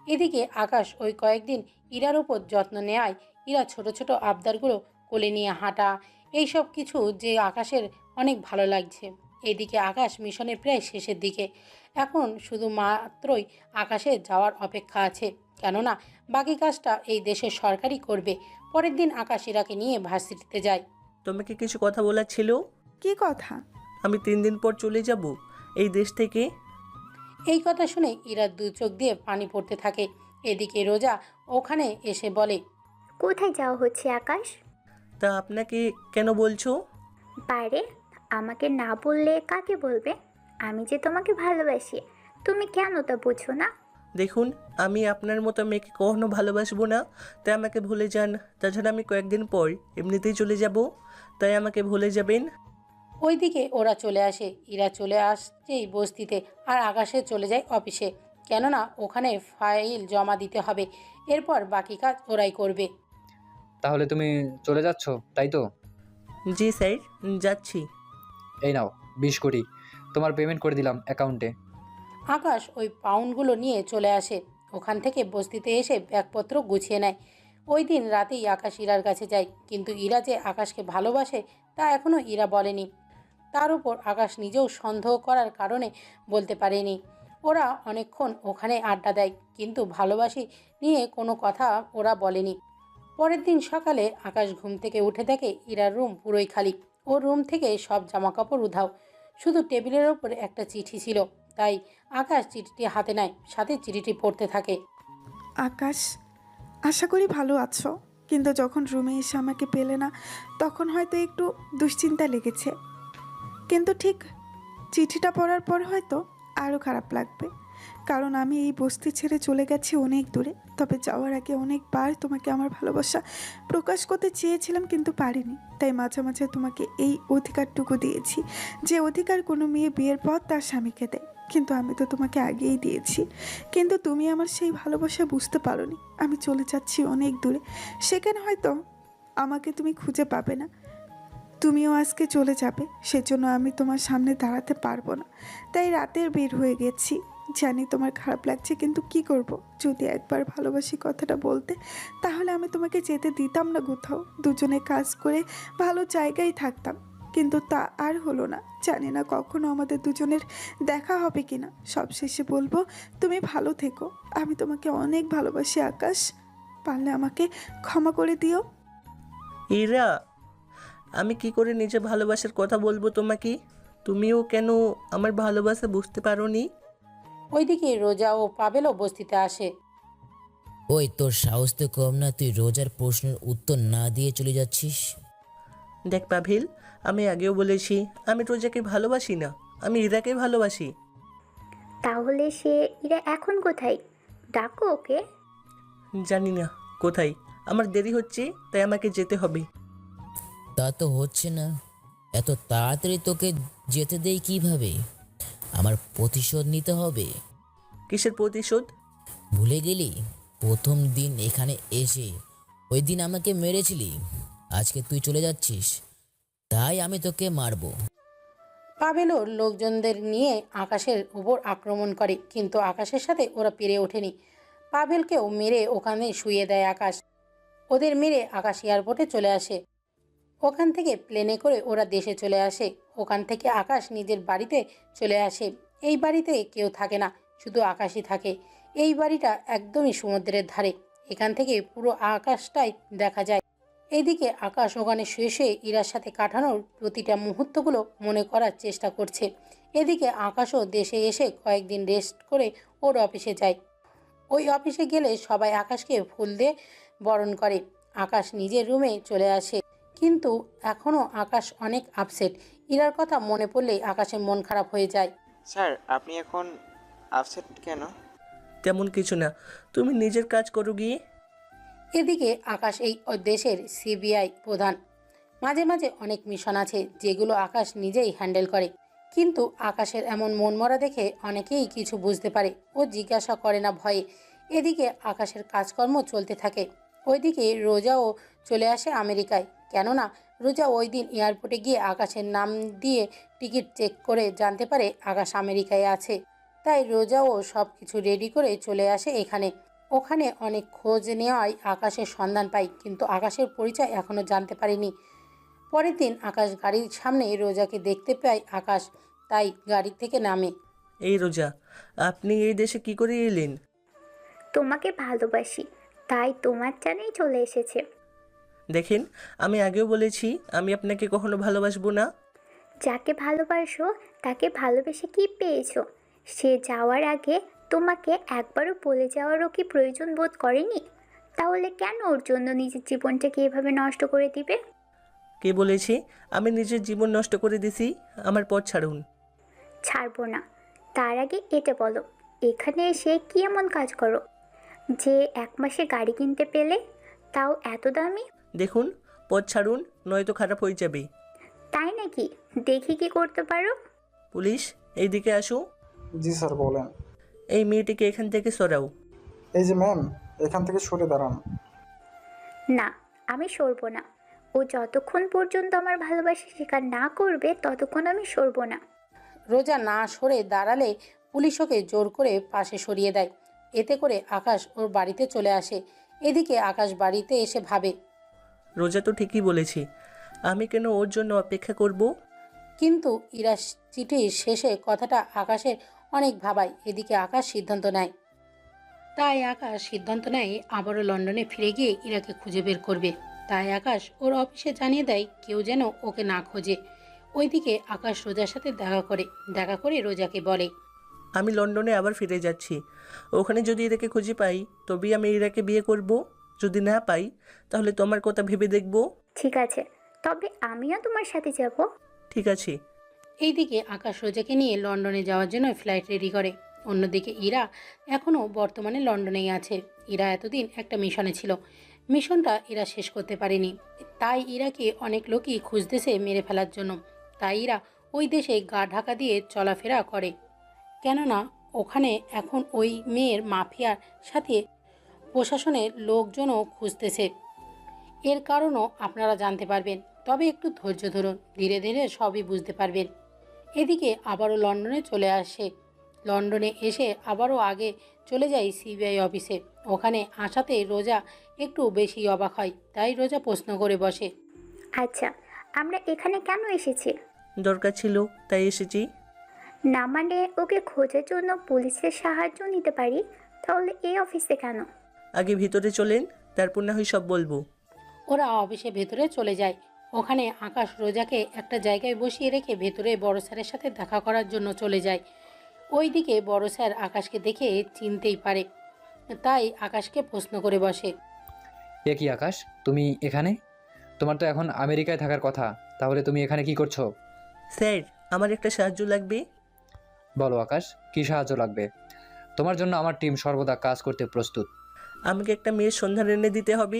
এদিকে আকাশ ওই কয়েকদিন ইরার উপর যত্ন নেয়, ইরা ছোট ছোট আবদারগুলো কোলে নিয়ে হাঁটা, এইসব কিছু যে আকাশের অনেক ভালো লাগছে। এদিকে আকাশ মিশনের প্রায় শেষের দিকে, এখন শুধু মাত্রই আকাশে যাওয়ার অপেক্ষা আছে, কেননা বাকি কাজটা এই দেশের সরকারই করবে। পরের দিন আকাশ ইরাকে নিয়ে ভার্সিটিতে যায়। তোমাকে কিছু কথা বলার ছিল। কি কথা? আমি 3 দিন পর চলে যাব এই দেশ থেকে। এই কথা শুনে ইরার দু চোখ দিয়ে পানি পড়তে থাকে। এদিকে রোজা ওখানে এসে বলে, কোথায় যাওয়া হচ্ছে আকাশ? তা আপনাকে কেন বলছো? বাইরে আমাকে না বললে কাকে বলবে? আমি যে তোমাকে ভালোবাসি, তুমি কেন তা বুঝো না? দেখুন, আমি আপনার মতো মেয়েকে কখনো ভালোবাসবো না, তাই আমাকে ভুলে যান। তাছাড়া আমি কয়েকদিন পর এমনিতেই চলে যাব, তাই আমাকে ভুলে যাবেন। ওইদিকে ওরা চলে আসে। ইরা চলে আসছেই বস্তিতে, আর আকাশে চলে যায় অফিসে, কেননা ওখানে ফাইল জমা দিতে হবে, এরপর বাকি কাজ ওরাই করবে। তাহলে তুমি চলে যাচ্ছ, তাই তো? জি স্যার, যাচ্ছি। এই নাও 20 কোটি, তোমার পেমেন্ট করে দিলাম অ্যাকাউন্টে। আকাশ ওই পাউন্ডগুলো নিয়ে চলে আসে, ওখান থেকে বস্তিতে এসে ব্যাগপত্র গুছিয়ে নেয়। ওই দিন রাতেই আকাশ ইরার কাছে যায়, কিন্তু ইরা যে আকাশকে ভালোবাসে তা এখনও ইরা বলেনি। তার উপর আকাশ নিজেও সন্দেহ করার কারণে বলতে পারেনি। ওরা অনেকক্ষণ ওখানে আড্ডা দেয়, কিন্তু ভালোবাসি নিয়ে কোনো কথা ওরা বলেনি। পরের দিন সকালে আকাশ ঘুম থেকে উঠে দেখে ইরার রুম পুরোই খালি। ওর রুম থেকে সব জামাকাপড় উধাও, শুধু টেবিলের ওপর একটা চিঠি ছিল। তাই আকাশ চিঠিটি হাতে নেয়, সাথে চিঠিটি পড়তে থাকে। আকাশ, আশা করি ভালো আছো, কিন্তু যখন রুমে এসে আমাকে পেলে না, তখন হয়তো একটু দুশ্চিন্তা লেগেছে, কিন্তু ঠিক চিঠিটা পড়ার পর হয়তো আরও খারাপ লাগবে, কারণ আমি এই বস্তি ছেড়ে চলে গেছি অনেক দূরে। তবে যাওয়ার আগে অনেকবার তোমাকে আমার ভালোবাসা প্রকাশ করতে চেয়েছিলাম, কিন্তু পারিনি। তাই মাঝে মাঝে তোমাকে এই অধিকারটুকু দিয়েছি, যে অধিকার কোনো মেয়ে বিয়ের পর তার স্বামীকে দেয়, কিন্তু আমি তো তোমাকে আগেই দিয়েছি। কিন্তু তুমি আমার সেই ভালোবাসা বুঝতে পারোনি। আমি চলে যাচ্ছি অনেক দূরে, সেখানে হয়তো আমাকে তুমি খুঁজে পাবে না, তুমিও আজকে চলে যাবে, সেজন্য আমি তোমার সামনে দাঁড়াতে পারবো না। তাই রাতের বের হয়ে গেছি। জানি তোমার খারাপ লাগছে, কিন্তু কি করব? যদি একবার ভালোবাসি কথাটা বলতে, তাহলে আমি তোমাকে যেতে দিতাম না কোথাও, দুজনে কাজ করে ভালো জায়গায় থাকতাম। কিন্তু তা আর হলো না। জানি না কখনো আমাদের দুজনের দেখা হবে কিনা। সবশেষে বলবো, তুমি ভালো থেকো। আমি তোমাকে অনেক ভালোবাসি আকাশ, পারলে আমাকে ক্ষমা করে দিও। ইরা, আমি কি করে নিজে ভালোবাসার কথা বলবো তোমাকে? তুমিও কেন আমার ভালোবাসা বুঝতে পারোনি? ওইদিকে রোজা ও পাবেলও বস্তিতে আসে। ওই, তোর সাহস তো কম না, তুই রোজার প্রশ্নের উত্তর না দিয়ে চলে যাচ্ছিস। দেখ পাভেল, আমি আগেও বলেছি আমি রোজাকে ভালোবাসি না, আমি ইরাকে ভালোবাসি। তাহলে সে ইরা এখন কোথায়? ডাকো ওকে। জানি না কোথায়, আমার দেরি হচ্ছে তাই আমাকে যেতে হবে। তা তো হচ্ছে না, এত তাড়াতাড়ি তোকে যেতে দেই কিভাবে? আমার প্রতিশোধ নিতে হবে। কিসের প্রতিশোধ? ভুলে গেলি প্রথম দিন এখানে এসে ওই দিন আমাকে মেরেছিলি? আজকে তুই চলে যাচ্ছিস, তাই আমি তোকে মারবো। পাভেলও লোকজনদের নিয়ে আকাশের উপর আক্রমণ করে, কিন্তু আকাশের সাথে ওরা পেরে ওঠেনি। পাভেলকেও মেরে ওখানে শুয়ে দেয় আকাশ। ওদের মেরে আকাশ এয়ারপোর্টে চলে আসে। ওখান থেকে প্লেনে করে ওরা দেশে চলে আসে। ওখান থেকে আকাশ নিজের বাড়িতে চলে আসে। এই বাড়িতে কেউ থাকে না, শুধু আকাশই থাকে। এই বাড়িটা একদমই সমুদ্রের ধারে, এখান থেকে পুরো আকাশটাই দেখা যায়। এদিকে আকাশ ওখানে শুয়ে শুয়ে ইরার সাথে কাটানোর প্রতিটা মুহূর্তগুলো মনে করার চেষ্টা করছে। এদিকে আকাশও দেশে এসে কয়েকদিন রেস্ট করে ওর অফিসে যায়। ওই অফিসে গেলে সবাই আকাশকে ফুল দিয়ে বরণ করে। আকাশ নিজের রুমে চলে আসে, কিন্তু এখনও আকাশ অনেক আপসেট। ইরার কথা মনে পড়লেই আকাশের মন খারাপ হয়ে যায়। স্যার আপনি এখন আপসেট কেন? তেমন কিছু না, তুমি নিজের কাজ করো গিয়ে। এদিকে আকাশ এই দেশের সিবিআই প্রধান। মাঝে মাঝে অনেক মিশন আছে যেগুলো আকাশ নিজেই হ্যান্ডেল করে, কিন্তু আকাশের এমন মনমরা দেখে অনেকেই কিছু বুঝতে পারে। ও জিজ্ঞাসা করে না ভয়ে। এদিকে আকাশের কাজকর্ম চলতে থাকে। ওইদিকে রোজাও চলে আসে আমেরিকায়, কেননা রোজা ওই দিন এয়ারপোর্টে গিয়ে আকাশের নাম দিয়ে টিকিট চেক করে জানতে পারে আকাশ আমেরিকায় আছে। তাই রোজাও সব কিছু রেডি করে চলে আসে এখানে। ওখানে অনেক খোঁজ নেওয়ায় আকাশের সন্ধান পাই, কিন্তু আকাশের পরিচয় এখনও জানতে পারিনি। পরের দিন আকাশ গাড়ির সামনে রোজাকে দেখতে পায় আকাশ, তাই গাড়ি থেকে নামে। এই রোজা, আপনি এই দেশে কি করে এলেন? তোমাকে ভালোবাসি, তাই তোমার টানেই চলে এসেছে। দেখেন, আমি আগেও বলেছি আমি আপনাকে কখনো ভালোবাসবো না। যাকে ভালোবাসো তাকে ভালোবেসে কি পেয়েছো? সে যাওয়ার আগে তোমাকে একবারও বলে যাওয়ারও কি প্রয়োজন বোধ করেনি? তাহলে কেন ওর জন্য নিজের জীবনটাকে এভাবে নষ্ট করে দিবে? কে বলেছে আমি নিজের জীবন নষ্ট করে দিছি? আমার পথ ছাড়ুন। ছাড়বো না। তার আগে এটা বলো, এখানে এসে কি এমন কাজ করো যে 1 মাসে গাড়ি কিনতে পেলে, তাও এত দামি? দেখুন, পথ ছাড়ুন নয়তো খারাপ হয়ে যাবে। তাই নাকি? দেখি কি করতে পারো। পুলিশ, এইদিকে আসো। জি স্যার বলেন। এই মেয়েটিকে এখান থেকে সরাও। এই যে ম্যাম, এখান থেকে সরে দাঁড়ান। না, আমি সরবো না। ও যতক্ষণ পর্যন্ত আমার ভালোবাসা স্বীকার না করবে ততক্ষণ আমি সরবো না। রোজা না সরে দাঁড়ালে পুলিশ ওকে জোর করে পাশে সরিয়ে দেয়। এতে করে আকাশ ওর বাড়িতে চলে আসে। এদিকে আকাশ বাড়িতে এসে ভাবে, রোজা তো ঠিকই বলেছি, আমি কেন ওর জন্য অপেক্ষা করব? কিন্তু ইরা চিঠির শেষে কথাটা আকাশের অনেক ভাবায়। এদিকে আকাশ সিদ্ধান্ত নেয়। তাই আকাশ সিদ্ধান্ত নেয় আবারও লন্ডনে ফিরে গিয়ে ইরাকে খুঁজে বের করবে। তাই আকাশ ওর অফিসে জানিয়ে দেয় কেউ যেন ওকে না খোঁজে। ওইদিকে আকাশ রোজার সাথে দেখা করে রোজাকে বলে, আমি লন্ডনে আবার ফিরে যাচ্ছি। ওখানে যদি এরাকে খুঁজে পাই তবেই আমি ইরাকে বিয়ে করব। যদি না পাই তাহলে তোমার কথা ভেবে দেখব। ঠিক আছে, তবে আমিও তোমার সাথে যাব। ঠিক আছে। এইদিকে আকাশ রোজাকে নিয়ে লন্ডনে যাওয়ার জন্য ফ্লাইট রেডি করে। অন্যদিকে ইরা এখনও বর্তমানে লন্ডনেই আছে। ইরা এতদিন একটা মিশনে ছিল, মিশনটা ইরা শেষ করতে পারেনি। তাই ইরাকে অনেক লোকই খুঁজতেছে মেরে ফেলার জন্য। তাই ইরা ওই দেশে গা ঢাকা দিয়ে চলাফেরা করে, কেননা ওখানে এখন ওই মেয়ের মাফিয়ার সাথে প্রশাসনের লোকজনও খুঁজতেছে। এর কারণও আপনারা জানতে পারবেন, তবে একটু ধৈর্য ধরুন, ধীরে ধীরে সবই বুঝতে পারবেন। এদিকে আবারও লন্ডনে চলে আসে। লন্ডনে এসে আবারও আগে চলে যায় সিবিআই অফিসে। ওখানে আসাতে রোজা একটু বেশি অবাক হয়, তাই রোজা প্রশ্ন করে বসে, আচ্ছা, আমরা এখানে কেন এসেছি? দরকার ছিল তাই এসেছি। না মানে ওকে খোঁজার জন্য পুলিশের সাহায্য নিতে পারি, তাহলে এই অফিসে কেন? আগে ভিতরে চলেন, তারপর না হয় সব বলবো। ওরা অফিসে ভেতরে চলে যায়। ওখানে আকাশ রোজাকে একটা জায়গায় বসিয়ে রেখে ভেতরে বড় স্যারের সাথে দেখা করার জন্য চলে যায়। ওইদিকে বড় স্যার আকাশকে দেখে চিনতেই পারে, তাই আকাশকে প্রশ্ন করে বসে, এ কি আকাশ, তুমি এখানে? তোমার তো এখন আমেরিকায় থাকার কথা, তাহলে তুমি এখানে কি করছো? স্যার, আমার একটা সাহায্য লাগবে। বলো আকাশ, কী সাহায্য লাগবে? তোমার জন্য আমার টিম সর্বদা কাজ করতে প্রস্তুত। আমাকে একটা মেয়ের সন্ধান এনে দিতে হবে।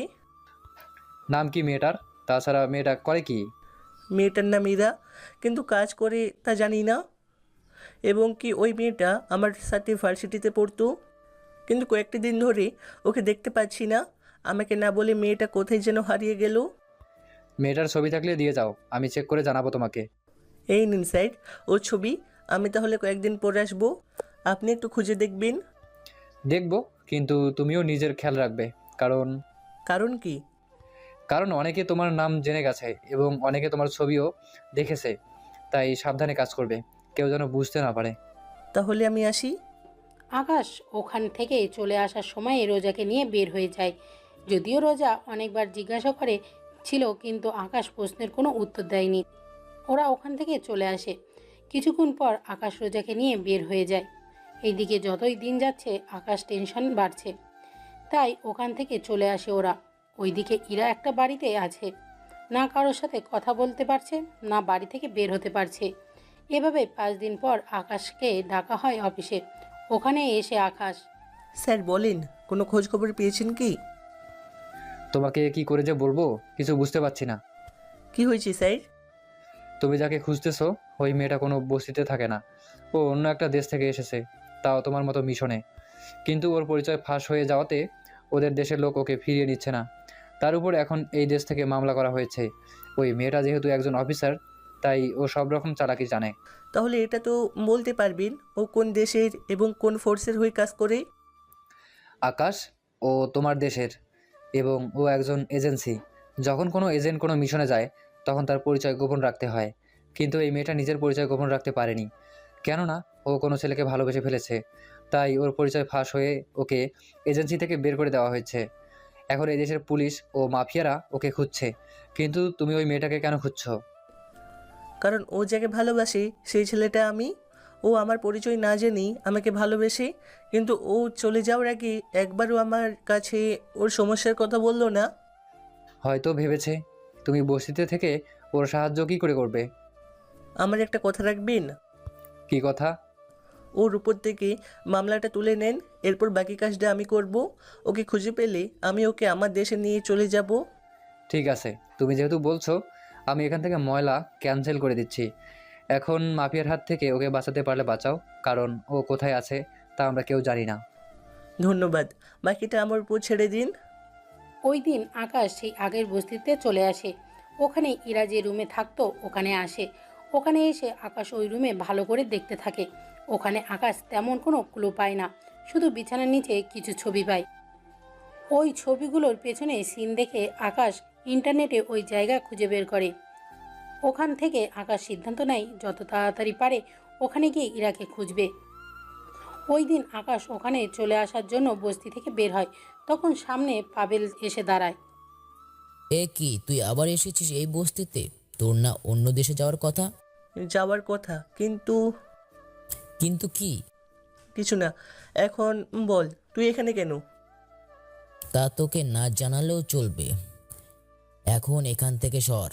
নাম কি মেয়েটার? তাছাড়া মেয়েটা করে কি? মেয়েটার নাম ইরা, কিন্তু কাজ করে তা জানি না। এবং কি ওই মেয়েটা আমার সাথে ভার্সিটিতে পড়তো, কিন্তু কয়েকটি দিন ধরে ওকে দেখতে পাচ্ছি না। আমাকে না বলে মেয়েটা কোথায় যেন হারিয়ে গেল। মেয়েটার ছবি থাকলে দিয়ে যাও, আমি চেক করে জানাবো তোমাকে। এই নিন স্যার ও ছবি। আমি তাহলে কয়েকদিন পরে আসবো, আপনি একটু খুঁজে দেখবেন। দেখবো, কিন্তু তুমিও নিজের খেয়াল রাখবে। কারণ কারণ কি? কারণ অনেকে তোমার নাম জেনে গেছে এবং অনেকে তোমার ছবিও দেখেছে, তাই সাবধানে কাজ করবে, কেউ যেন বুঝতে না পারে। তাহলে আমি আসি। আকাশ ওখান থেকে চলে আসার সময় রোজাকে নিয়ে বের হয়ে যায়। যদিও রোজা অনেকবার জিজ্ঞাসা করে ছিল, কিন্তু আকাশ প্রশ্নের কোনো উত্তর দেয়নি। ওরা ওখান থেকে চলে আসে। কিছুক্ষণ পর আকাশ রোজাকে নিয়ে বের হয়ে যায়। এইদিকে যতই দিন যাচ্ছে আকাশ টেনশন বাড়ছে, তাই ওখান থেকে চলে আসে ওরা। ওইদিকে ইরা একটা বাড়িতে আছে, না কারোর সাথে কথা বলতে পারছে, না বাড়ি থেকে বের হতে পারছে। এভাবে 5 দিন পর আকাশকে ডাকা হয় অফিসে। ওখানে এসে আকাশ, স্যার বলেন, কোনো খোঁজ খবর পেয়েছেন কি? তোমাকে কি করে যে বলবো, কিছু বুঝতে পারছি না। কি হয়েছে স্যার? তুমি যাকে খুঁজতেছো ওই মেয়েটা কোনো বস্তিতে থাকে না, ও অন্য একটা দেশ থেকে এসেছে, তাও তোমার মতো মিশনে। কিন্তু ওর পরিচয় ফাঁস হয়ে যাওয়াতে ওদের দেশের লোক ওকে ফিরিয়ে নিচ্ছে না। তার উপর এখন এই দেশ থেকে মামলা করা হয়েছে। ওই মেয়েটা যেহেতু একজন অফিসার, তাই ও সব রকম চালাকি জানে। তাহলে এটা তো বলতে পারবেন ও কোন দেশের এবং কোন ফোর্সের হয়ে কাজ করে? আকাশ, ও তোমার দেশের এবং ও একজন এজেন্সি। যখন কোনো এজেন্ট কোনো মিশনে যায় তখন তার পরিচয় গোপন রাখতে হয়, কিন্তু এই মেয়েটা নিজের পরিচয় গোপন রাখতে পারেনি, কেননা ও কোনো ছেলেকে ভালোবেসে ফেলেছে। তাই ওর পরিচয় ফাঁস হয়ে ওকে এজেন্সি থেকে বের করে দেওয়া হয়েছে। এখন এই দেশের পুলিশ ও মাফিয়ারা ওকে খুঁজছে। কিন্তু তুমি ওই মেয়েটাকে কেন খুঁজছো? কারণ ও যাকে ভালোবাসে সেই ছেলেটা আমি। ও আমার পরিচয় না জেনেই আমাকে ভালোবেসে, কিন্তু ও চলে যাওয়ার আগে একবারও আমার কাছে ওর সমস্যার কথা বললো না। হয়তো ভেবেছে তুমি বস্তিতে থেকে ওর সাহায্য কী করে করবে। আমার একটা কথা রাখবেন। কি কথা? ওর উপর থেকে মামলাটা তুলে নেন, এরপর বাকি কাজটা আমি করব। ওকে খুঁজে পেলে আমি ওকে আমার দেশে নিয়ে চলে যাব। ঠিক আছে, তুমি যেহেতু বলছো, আমি এখান থেকে ময়লা ক্যান্সেল করে দিচ্ছি। এখন মাফিয়ার হাত থেকে ওকে বাঁচাতে পারলে বাঁচাও, কারণ ও কোথায় আছে তা আমরা কেউ জানি না। ধন্যবাদ, বাকিটা আমার উপর ছেড়ে দিন। ওই দিন আকাশ সেই আগের বস্তিতে চলে আসে। ওখানে ইরা যে রুমে থাকতো ওখানে আসে। ওখানে এসে আকাশ ওই রুমে ভালো করে দেখতে থাকে। ওখানে আকাশ তেমন কোনো ক্লু পায় না, শুধু বিছানার নিচে কিছু ছবি পায়। ওই ছবিগুলোর পেছনে সিন দেখে আকাশ ইন্টারনেটে ওই জায়গা খুঁজে বের করে। ওখান থেকে আকাশ সিদ্ধান্ত নেয় যত তাড়াতাড়ি পারে ওখানে গিয়ে ইরাকে খুঁজবে। ওই দিন আকাশ ওখানে চলে আসার জন্য বস্তি থেকে বের হয়, তখন সামনে পাবেল এসে দাঁড়ায়। এ কি, তুই আবার এসেছিস এই বস্তিতে? তোর না অন্য দেশে যাওয়ার কথা? যাওয়ার কথা, কিন্তু কিন্তু কি? কিছু না। এখন বল, তুই এখানে কেন? তা তোকে না জানালেও চলবে। এখন এখান থেকে সর,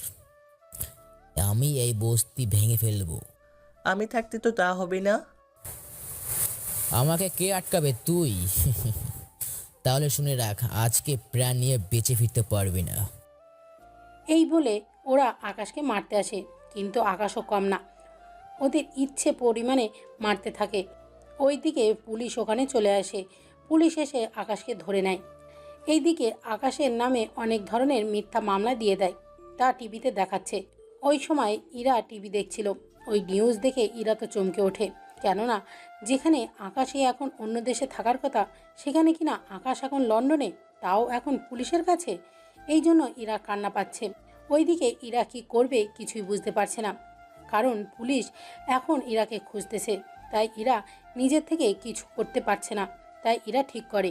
আমি এই বস্তি ভেঙে ফেলবো। আমি থাকতে তো তা হবে না। আমাকে কে আটকাবে? তুই? তাহলে শুনে রাখ, আজকে প্রাণ নিয়ে বেঁচে ফিরতে পারবি না। এই বলে ওরা আকাশকে মারতে আসে, কিন্তু আকাশও কম না, ওদের ইচ্ছে পরিমাণে মারতে থাকে। ওইদিকে পুলিশ ওখানে চলে আসে। পুলিশ এসে আকাশকে ধরে নেয়। এইদিকে আকাশের নামে অনেক ধরনের মিথ্যা মামলা দিয়ে দেয়, তা টিভিতে দেখাচ্ছে। ওই সময় ইরা টিভি দেখছিল। ওই নিউজ দেখে ইরা তো চমকে ওঠে, কেননা যেখানে আকাশই এখন অন্য দেশে থাকার কথা, সেখানে কিনা আকাশ এখন লন্ডনে, তাও এখন পুলিশের কাছে। এই জন্য ইরা কান্না পাচ্ছে। ওইদিকে ইরা কি করবে কিছুই বুঝতে পারছে না, কারণ পুলিশ এখন ইরাকে খুঁজতেছে। তাই ইরা নিজের থেকে কিছু করতে পারছে না। তাই ইরা ঠিক করে,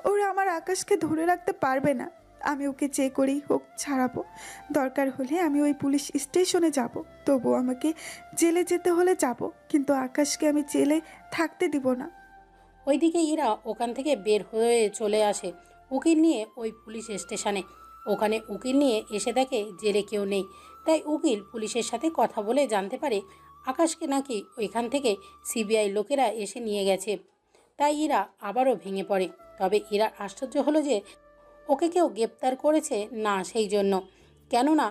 ওরা আমার আকাশকে ধরে রাখতে পারবে না। আমি ওকে যে করেই হোক ছাড়াবো। দরকার হলে আমি ওই পুলিশ স্টেশনে যাব, তবু আমাকে জেলে যেতে হলে যাব, কিন্তু আকাশকে আমি জেলে থাকতে দিব না। ওইদিকে ইরা ওখান থেকে বের হয়ে চলে আসে উকিল নিয়ে ওই পুলিশ স্টেশনে। ওখানে উকিল নিয়ে এসে দেখে জেলে কেউ নেই। তাই উকিল পুলিশের সাথে কথা বলে জানতে পারে আকাশকে নাকি ওইখান থেকে সিবিআই লোকেরা এসে নিয়ে গেছে। তাই ইরা আবারও ভেঙে পড়ে। তবে ইরার আশ্চর্য হলো যে ওকে কেউ গ্রেপ্তার করেছে না সেই জন্য। কেননা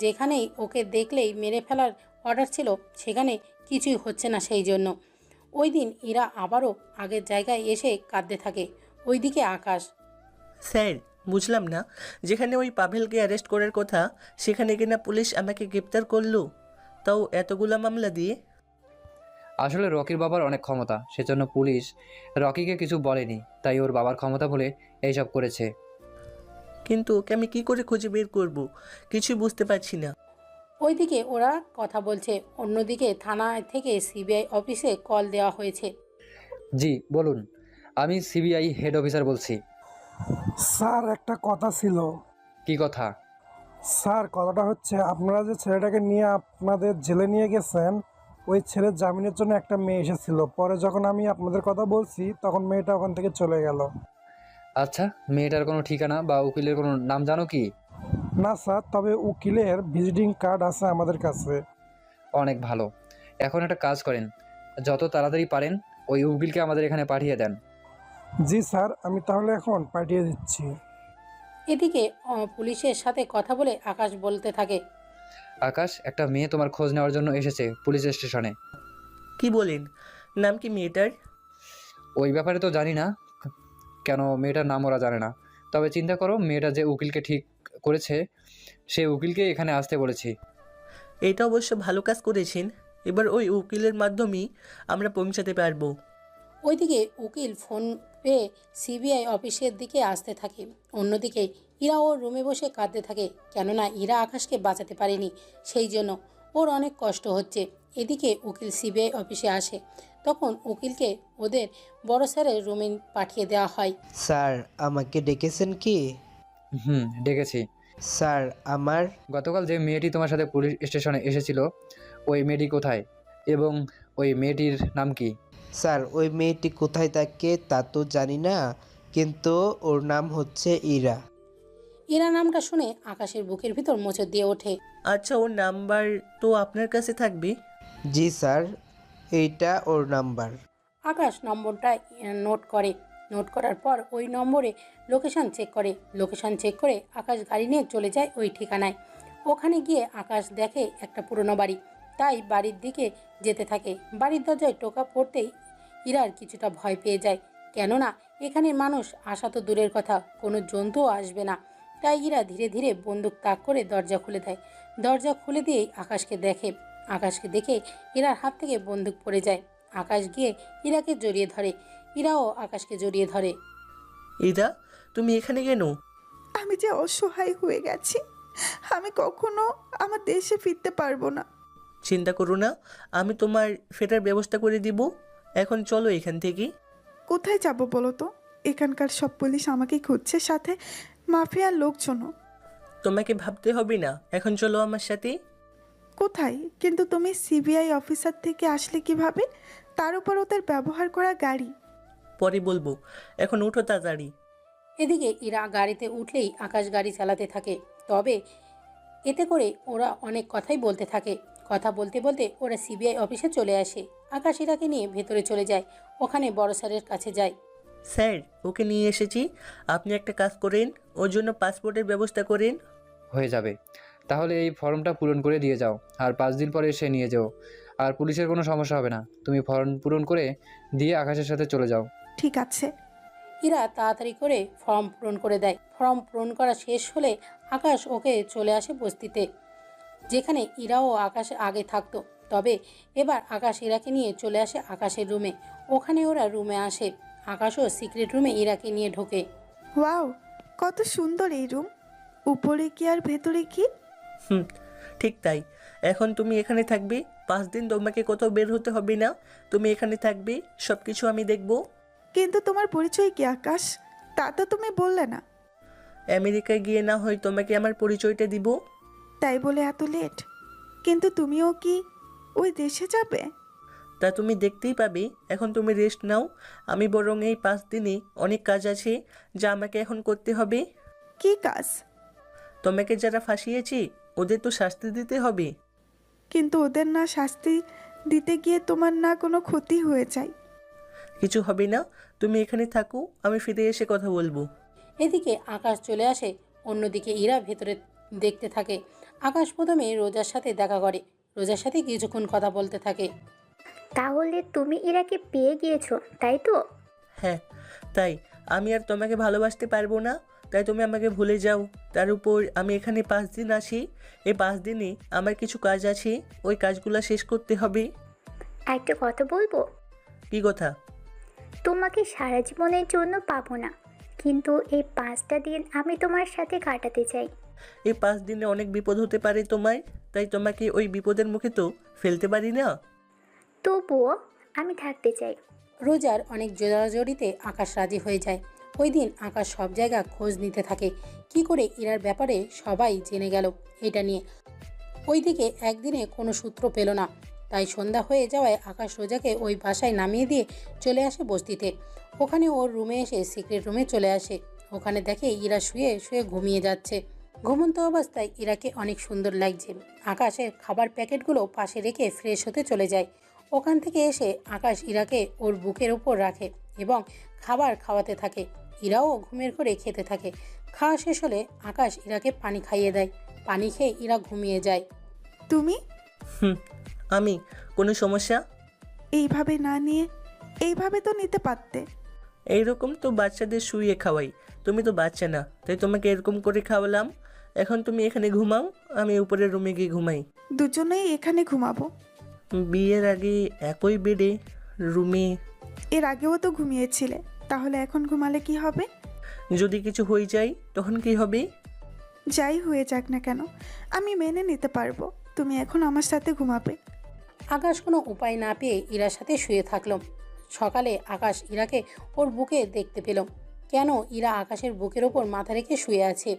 যেখানেই ওকে দেখলেই মেরে ফেলার অর্ডার ছিল সেখানে কিছুই হচ্ছে না সেই জন্য। ওই দিন ইরা আবারও আগের জায়গায় এসে কাঁদতে থাকে। ওইদিকে আকাশ। স্যার, বুঝলাম না, যেখানে ওই পাভেলকে অ্যারেস্ট করার কথা সেখানে কিনা পুলিশ আমাকে গ্রেপ্তার করলো, তাও এতগুলা মামলা দিয়ে। আসলে রকির বাবার অনেক ক্ষমতা, সেজন্য পুলিশ রকিকে কিছু বলেনি, তাই ওর বাবার ক্ষমতা বলে এইসব করেছে। কিন্তু ওকে আমি কি করে খুঁজে বের করব, কিছুই বুঝতে পারছি না। ওইদিকে ওরা কথা বলছে, অন্যদিকে থানা থেকে সিবিআই অফিসে কল দেওয়া হয়েছে। জি বলুন, আমি সিবিআই হেড অফিসার বলছি। স্যার, একটা কথা ছিল। কি কথা? স্যার, কথাটা হচ্ছে আপনারা যে ছেলেটাকে নিয়ে আপনাদের জেলে নিয়ে গেছেন, ওই ছেলের জামিনের জন্য একটা মেয়ে এসেছিল। পরে যখন আমি আপনাদের কথা বলছি তখন মেয়েটা ওখান থেকে চলে গেল। আচ্ছা, মেয়েটার কোনো ঠিকানা বা উকিলের কোনো নাম জানো কি? না স্যার, তবে উকিলের ভিজিটিং কার্ড আছে আমাদের কাছে। অনেক ভালো। এখন একটা কাজ করেন, যত তাড়াতাড়ি পারেন ওই উকিলকে আমাদের এখানে পাঠিয়ে দেন। জি স্যার, আমি তাহলে এখন পাঠিয়ে দিচ্ছি। এদিকে পুলিশের সাথে কথা বলে আকাশ বলতে থাকে। আকাশ, একটা মেয়ে তোমার খোঁজ নেওয়ার জন্য এসেছে পুলিশ স্টেশনে। কি বলেন? নাম কি মেয়েটার? ওই ব্যাপারে তো জানি না, কেন মেয়েটার নাম ওরা জানে না। তবে চিন্তা করো, মেয়েটা যে উকিলকে ঠিক করেছে সেই উকিলকে এখানে আসতে বলেছি। এটা অবশ্য ভালো কাজ করেছেন। এবার ওই উকিলের মাধ্যমেই আমরা পৌঁছাতে পারবো। ওইদিকে উকিল ফোন পেয়ে সিবিআই অফিসের দিকে আসতে থাকে। অন্যদিকে ইরা ওর রুমে বসে কাঁদতে থাকে, কেননা ইরা আকাশকে বাঁচাতে পারেনি সেই জন্য ওর অনেক কষ্ট হচ্ছে। এদিকে উকিল সিবিআই অফিসে আসে, তখন উকিলকে ওদের বড় স্যারের রুমে পাঠিয়ে দেওয়া হয়। স্যার, আমাকে ডেকেছেন কি? ডেকেছি। স্যার, আমার গতকাল যে মেয়েটি তোমার সাথে পুলিশ স্টেশনে এসেছিল ওই মেয়েটি কোথায় এবং ওই মেয়েটির নাম কি? স্যার, ওই মেয়েটি কোথায় থাকে তা তো জানি না, কিন্তু ওর নাম হচ্ছে ইরা। ইরা নামটা শুনে আকাশের বুকের ভিতর মোচড় দিয়ে ওঠে। আচ্ছা, ওর নাম্বার তো আপনার কাছে থাকবে? জি স্যার, এইটা ওর নাম্বার। আকাশ নম্বরটা নোট করে। নোট করার পর ওই নম্বরে লোকেশন চেক করে। লোকেশন চেক করে আকাশ গাড়ি নিয়ে চলে যায় ওই ঠিকানায়। ওখানে গিয়ে আকাশ দেখে একটা পুরনো বাড়ি, তাই বাড়ির দিকে যেতে থাকে। বাড়ির দরজায় টোকা পড়তেই ইরার কিছুটা ভয় পেয়ে যায়, কেননা এখানে মানুষ আসা তো দূরের কথা, কোনো জন্তুও আসবে না। তাই ইরা ধীরে ধীরে বন্দুক তাক করে দরজা খুলে দেয়। দরজা খুলে দিয়েই আকাশকে দেখে। আকাশকে দেখে ইরার হাত থেকে বন্দুক পড়ে যায়। আকাশ গিয়ে ইরাকে জড়িয়ে ধরে। ইরাও আকাশকে জড়িয়ে ধরে। ইরা, তুমি এখানে কেন? আমি যে অসহায় হয়ে গেছি, আমি কখনো আমার দেশে ফিরতে পারবো না। চিন্তা করো না, আমি তোমার ফেরার ব্যবস্থা করে দিব। এখন চলো এখান থেকে। কোথায় যাব বলো তো? এখানকার সব পুলিশ আমাকেই খুঁজছে, সাথে মাফিয়ার লোকজনও। তোমাকে ভাবতে হবে না, এখন চলো আমার সাথে। কোথায়? কিন্তু তুমি সিবিআই অফিসার থেকে আসলে কিভাবে? তার উপর ওদের ব্যবহার করা গাড়ি। পরে বলবো, এখন উঠো তাড়াতাড়ি। এদিকে ইরা গাড়িতে উঠলেই আকাশ গাড়ি চালাতে থাকে। তবে এতে করে ওরা অনেক কথাই বলতে থাকে। কথা বলতে বলতে ওরা সিবিআই অফিসে চলে আসে। আকাশ ইরাকে নিয়ে ভেতরে চলে যায়। ওখানে বড় স্যারের কাছে যায়। স্যার, ওকে নিয়ে এসেছি। আপনি একটা কাজ করেন, ওর জন্য পাসপোর্টের ব্যবস্থা করেন। হয়ে যাবে, তাহলে এই ফর্মটা পূরণ করে দিয়ে যাও, আর 5 দিন পরে এসে নিয়ে যাও। আর পুলিশের কোনো সমস্যা হবে না, তুমি ফর্ম পূরণ করে দিয়ে আকাশের সাথে চলে যাও। ঠিক আছে। ইরা তাড়াতাড়ি করে ফর্ম পূরণ করে দেয়। ফর্ম পূরণ করা শেষ হলে আকাশ ওকে চলে আসে বস্তিতে, যেখানে ইরাও আকাশ আগে থাকতো। তবে এবার আকাশ ইরাকে নিয়ে চলে আসে আকাশের রুমে। ওখানে ওরা রুমে আসে। আকাশও সিক্রেট রুমে ইরাকে নিয়ে ঢোকে। ওয়াও, কত সুন্দর এই রুম। উপরে কি আর ভেতরে কি? ঠিক তাই। এখন তুমি এখানে থাকবে 5 দিন, তোমাকে কোথাও বের হতে হবে না। তুমি এখানে থাকবে, সব কিছু আমি দেখব। কিন্তু তোমার পরিচয় কি আকাশ? তা তো তুমি বললে না। আমেরিকায় গিয়ে না হয় তোমাকে আমার পরিচয়টা দিব। তাই বলে এত লেট? কিন্তু তুমিও কি ওই দেশে যাবে? তা তুমি দেখতেই পাবে। এখন তুমি রেস্ট নাও। আমি বরং এই 5 দিনে অনেক কাজ আছে যা আমাকে এখন করতে হবে। কি কাজ? তোমাকে যারা ফাঁসিয়েছে ওদের তো শাস্তি দিতে হবে। কিন্তু ওদের না শাস্তি দিতে গিয়ে তোমার না কোনো ক্ষতি হয়ে যায়। কিছু হবে না, তুমি এখানে থাকো, আমি ফিরে এসে কথা বলবো। এদিকে আকাশ চলে আসে, অন্যদিকে ইরা ভেতরে দেখতে থাকে। আকাশ প্রথমে রোজার সাথে দেখা করে, রোজার সাথে কিছুক্ষণ কথা বলতে থাকে। তাহলে তুমি ইরাকে পেয়ে গিয়েছো, তাই তো? হ্যাঁ, তাই। আমি আর তোমাকে ভালোবাসতে পারবো না, তাই তুমি আমাকে ভুলে যাও। তার উপর আমি এখানে 5 দিন আসি, এই 5 দিনে আমার কিছু কাজ আছে, ওই কাজগুলো শেষ করতে হবে। একটা কথা বলবো? কি কথা? তোমাকে সারা জীবনের জন্য পাবো না, কিন্তু এই 5টা দিন আমি তোমার সাথে কাটাতে চাই। এই 5 দিনে অনেক বিপদ হতে পারে তোমায়, তাই তোমাকে ওই বিপদের মুখে তো ফেলতে পারি না। তবুও আমি থাকতে চাই। রোজার অনেক জোরাজোরিতে আকাশ রাজি হয়ে যায়। ওই দিন আকাশ সব জায়গা খোঁজ নিতে থাকে, কি করে ইরার ব্যাপারে সবাই জেনে গেল এটা নিয়ে। ওইদিকে একদিনে কোনো সূত্র পেল না, তাই সন্ধ্যা হয়ে যাওয়ায় আকাশ রোজাকে ওই বাসায় নামিয়ে দিয়ে চলে আসে বস্তিতে। ওখানে ওর রুমে এসে সিক্রেট রুমে চলে আসে। ওখানে দেখে ইরা শুয়ে শুয়ে ঘুমিয়ে যাচ্ছে। ঘুমন্ত অবস্থায় ইরাকে অনেক সুন্দর লাগছে। আকাশের খাবার প্যাকেটগুলো পাশে রেখে ফ্রেশ হতে চলে যায়। ওখান থেকে এসে আকাশ ইরাকে ওর বুকের ওপর রাখে এবং খাবার খাওয়াতে থাকে। ইরাও ঘুমের ঘরে খেতে থাকে। খাওয়া শেষ হলে আকাশ ইরাকে পানি খাইয়ে দেয়। পানি খেয়ে ইরা ঘুমিয়ে যায়। তুমি আমি? কোনো সমস্যা? এইভাবে না নিয়ে এইভাবে তো নিতে পারতে। এইরকম তো বাচ্চাদের শুইয়ে খাওয়াই, তুমি তো বাচ্চা না, তাই তোমাকে এরকম করে খাওয়ালাম। এখন তুমি এখানে ঘুমাও, আমি উপরের রুমে গিয়ে ঘুমাই। দুজনেই এখানে ঘুমাবো। বিয়ের আগে একই বেডে রুমে। এর আগেও তো ঘুমিয়েছিলে, তাহলে এখন ঘুমালে কি হবে? যদি কিছু হয়ে যায় তখন কি হবে? যাই হয়ে যাক না কেন, আমি মেনে নিতে পারবো। তুমি এখন আমার সাথে ঘুমাবে। আকাশ কোনো উপায় না পেয়ে ইরার সাথে শুয়ে থাকলো। সকালে আকাশ ইরাকে ওর বুকে দেখতে পেল। কেন ইরা আকাশের বুকের ওপর মাথা রেখে শুয়ে আছে।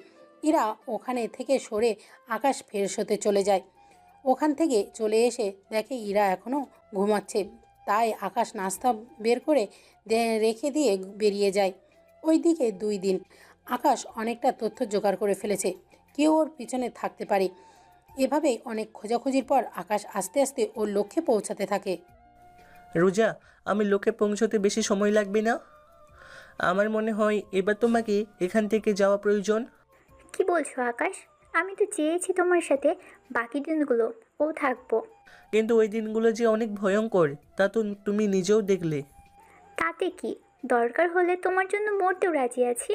ইরা ওখানে থেকে সরে আকাশ ফ্রেশ হতে চলে যায়। ওখান থেকে চলে এসে দেখে ইরা এখনও ঘুমাচ্ছে, তাই আকাশ নাস্তা বের করে রেখে দিয়ে বেরিয়ে যায়। ওইদিকে 2 দিন আকাশ অনেকটা তথ্য জোগাড় করে ফেলেছে, কেউ ওর পিছনে থাকতে পারে। এভাবেই অনেক খোঁজাখুঁজির পর আকাশ আস্তে আস্তে ওর লক্ষ্যে পৌঁছাতে থাকে। রোজা, আমি লোকে পৌঁছতে বেশি সময় লাগবে না। আমার মনে হয় এবার তোমাকে এখান থেকে যাওয়া প্রয়োজন। কি বলছো আকাশ? আমি তো চেয়েছি তোমার সাথে বাকি দিনগুলো ও থাকবো। কিন্তু ওই দিনগুলো যে অনেক ভয়ঙ্কর, তা তো তুমি নিজেও দেখলে। তাতে কি, দরকার হলে তোমার জন্য মরতেও রাজি আছি।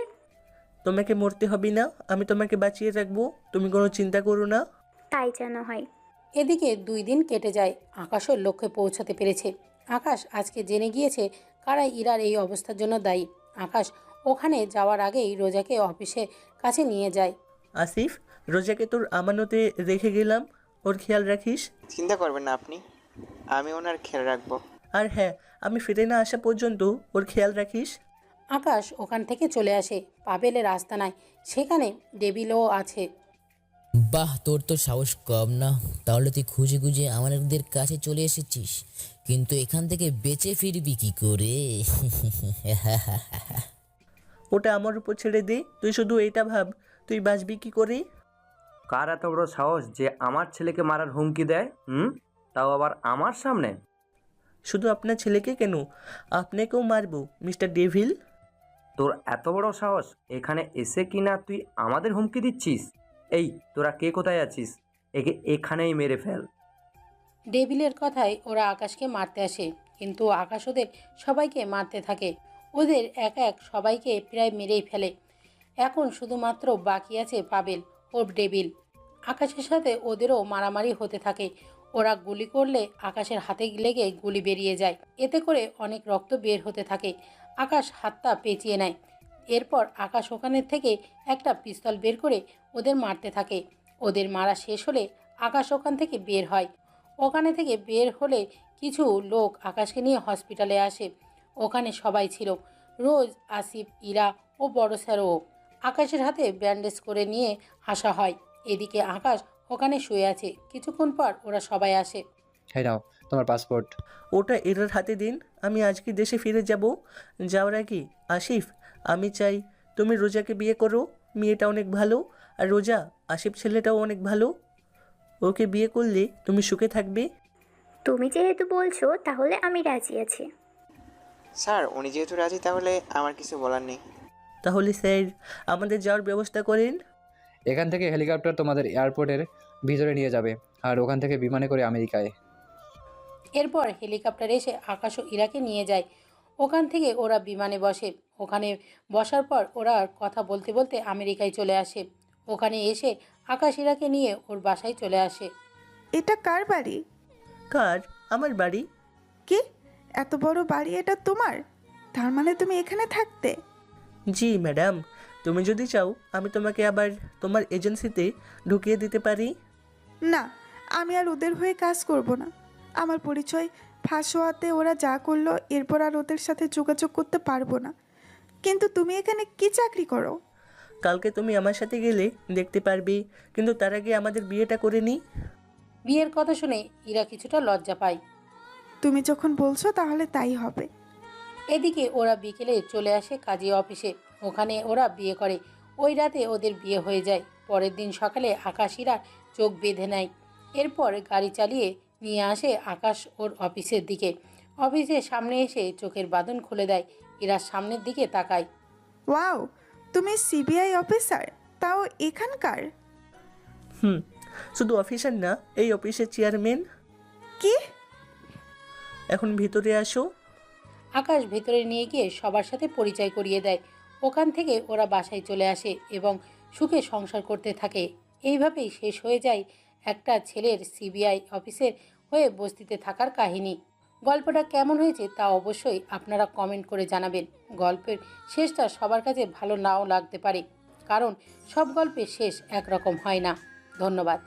তোমাকে মরতে হবে না, আমি তোমাকে বাঁচিয়ে রাখবো, তুমি কোনো চিন্তা করো না। তাই যেন হয়। এদিকে 2 দিন কেটে যায়, আকাশও লক্ষ্যে পৌঁছাতে পেরেছে। আকাশ আজকে জেনে গিয়েছে কারা ইরার এই অবস্থার জন্য দায়ী। আকাশ ওখানে যাওয়ার আগেই রোজাকে অফিসের কাছে নিয়ে যায়। আসিফ, রোজাকে তোর আমানতে রেখে গেলাম, ওর খেয়াল রাখিস। চিন্তা করবেন না আপনি, আমি ওনার খেয়াল রাখবো। আর হ্যাঁ, আমি ফিরে না আসা পর্যন্ত ওর খেয়াল রাখিস। আকাশ ওখান থেকে চলে আসে পাবেলের আস্তানায়। সেখানে ডেভিলও আছে। বাহ, তোর তো সাহস কম না। তাহলে তুই খুঁজে খুঁজে আমাদের কাছে চলে এসেছিস, কিন্তু এখান থেকে বেঁচে ফিরবি কি করে? ওটা আমার উপর ছেড়ে দে, তুই শুধু এটা ভাব, তুই বাঁচবি কি করে। কার এত বড় সাহস যে আমার ছেলেকে মারার হুমকি দেয়? তাও আবার আমার সামনে? শুধু আপনার ছেলেকে কেন, আপনাকেও মারবো মিস্টার ডেভিল। তোর এত বড় সাহস, এখানে এসে কিনা তুই আমাদের হুমকি দিচ্ছিস? এই, তোরা কে কোথায় আছিস? একে এখানেই মেরে ফেল। ডেভিলের কথায় ওরা আকাশকে মারতে আসে, কিন্তু আকাশ ওদের সবাইকে মারতে থাকে। ওদের এক এক সবাইকে প্রায় মেরেই ফেলে। এখন শুধুমাত্র বাকি আছে পাবেল ও ডেভিল। আকাশের সাথে ওদেরও মারামারি হতে থাকে। ওরা গুলি করলে আকাশের হাতে লেগে গুলি বেরিয়ে যায়, এতে করে অনেক রক্ত বের হতে থাকে। আকাশ হাতটা পেঁচিয়ে নেয়। এরপর আকাশ ওখানের থেকে একটা পিস্তল বের করে ওদের মারতে থাকে। ওদের মারা শেষ হলে আকাশ ওখান থেকে বের হয়। ওখানে থেকে বের হলে কিছু লোক আকাশকে নিয়ে হসপিটালে আসে। ওখানে সবাই ছিল, রোজ, আসিফ, ইরা ও বড় স্যারও। আকাশের হাতে ব্যান্ডেজ করে নিয়ে আসা হয়। এদিকে আকাশ ওখানে শুয়ে আছে। কিছুক্ষণ পর ওরা সবাই আসে। হ্যাঁ, নাও তোমার পাসপোর্ট। ওটা এরার হাতে দিন, আমি আজকে দেশে ফিরে যাব। যাওয়ার আগে আসিফ, আমি চাই তুমি রোজাকে বিয়ে করো। মেয়েটা অনেক ভালো, আর রোজা, আসিফ ছেলেটাও অনেক ভালো। ওকে বিয়ে করলে তুমি সুখে থাকবে। তুমি যেহেতু বলছো তাহলে আমি রাজি আছি। স্যার উনি যেহেতু রাজি তাহলে আমার কিছু বলার নেই। তাহলে স্যার আমাদের যাওয়ার ব্যবস্থা করেন। এখান থেকে হেলিকপ্টার তোমাদের এয়ারপোর্টের ভিতরে নিয়ে যাবে আর ওখান থেকে বিমানে করে আমেরিকায়। এরপর হেলিকপ্টার এসে আকাশ ও ইরাকে নিয়ে যায়। ওখান থেকে ওরা বিমানে বসে। ওখানে বসার পর ওরা কথা বলতে বলতে আমেরিকায় চলে আসে। ওখানে এসে আকাশ ইরাকে নিয়ে ওর বাসায় চলে আসে। এটা কার বাড়ি? কার? আমার বাড়ি। কি, এত বড় বাড়ি এটা তোমার? তার মানে তুমি এখানে থাকতে? জি ম্যাডাম, তুমি যদি চাও আমি তোমাকে আবার তোমার এজেন্সিতে ঢুকিয়ে দিতে পারি। না, আমি আর ওদের হয়ে কাজ করব না। আমার পরিচয় ফাঁস হওয়াতে ওরা যা করলো, এরপর আর ওদের সাথে যোগাযোগ করতে পারবো না। কিন্তু তুমি এখানে কি চাকরি করো? কালকে তুমি আমার সাথে গেলে দেখতে পারবে, কিন্তু তার আগে আমাদের বিয়েটা করে নিই। বিয়ের কথা শুনে ইরা কিছুটা লজ্জা পায়। তুমি যখন বলছো তাহলে তাই হবে। এদিকে ওরা বিকেলে চলে আসে কাজী অফিসে। ওখানে ওরা বিয়ে করে। ওই রাতে ওদের বিয়ে হয়ে যায়। পরের দিন সকালে আকাশ ইরার চোখ বেঁধে নেয়। এরপর গাড়ি চালিয়ে নিয়ে আসে আকাশ ওর অফিসের দিকে। অফিসের সামনে এসে চোখের বাঁধন খুলে দেয়। ইরার সামনের দিকে তাকায়। ওয়াও, তুমি সিবিআই অফিসার, তাও এখানকার? শুধু অফিসার না, এই অফিসের চেয়ারম্যান। কি? এখন ভিতরে আসো। আকাশ ভেতরে নিয়ে গিয়ে সবার সাথে পরিচয় করিয়ে দেয়। ওখান থেকে ওরা বাসায় চলে আসে এবং সুখে সংসার করতে থাকে। এইভাবেই শেষ হয়ে যায় একটা ছেলের সিবিআই অফিসের হয়ে বস্তিতে থাকার কাহিনী। গল্পটা কেমন হয়েছে তা অবশ্যই আপনারা কমেন্ট করে জানাবেন। গল্পের শেষটা সবার কাছে ভালো নাও লাগতে পারে, কারণ সব গল্পের শেষ একরকম হয় না। ধন্যবাদ।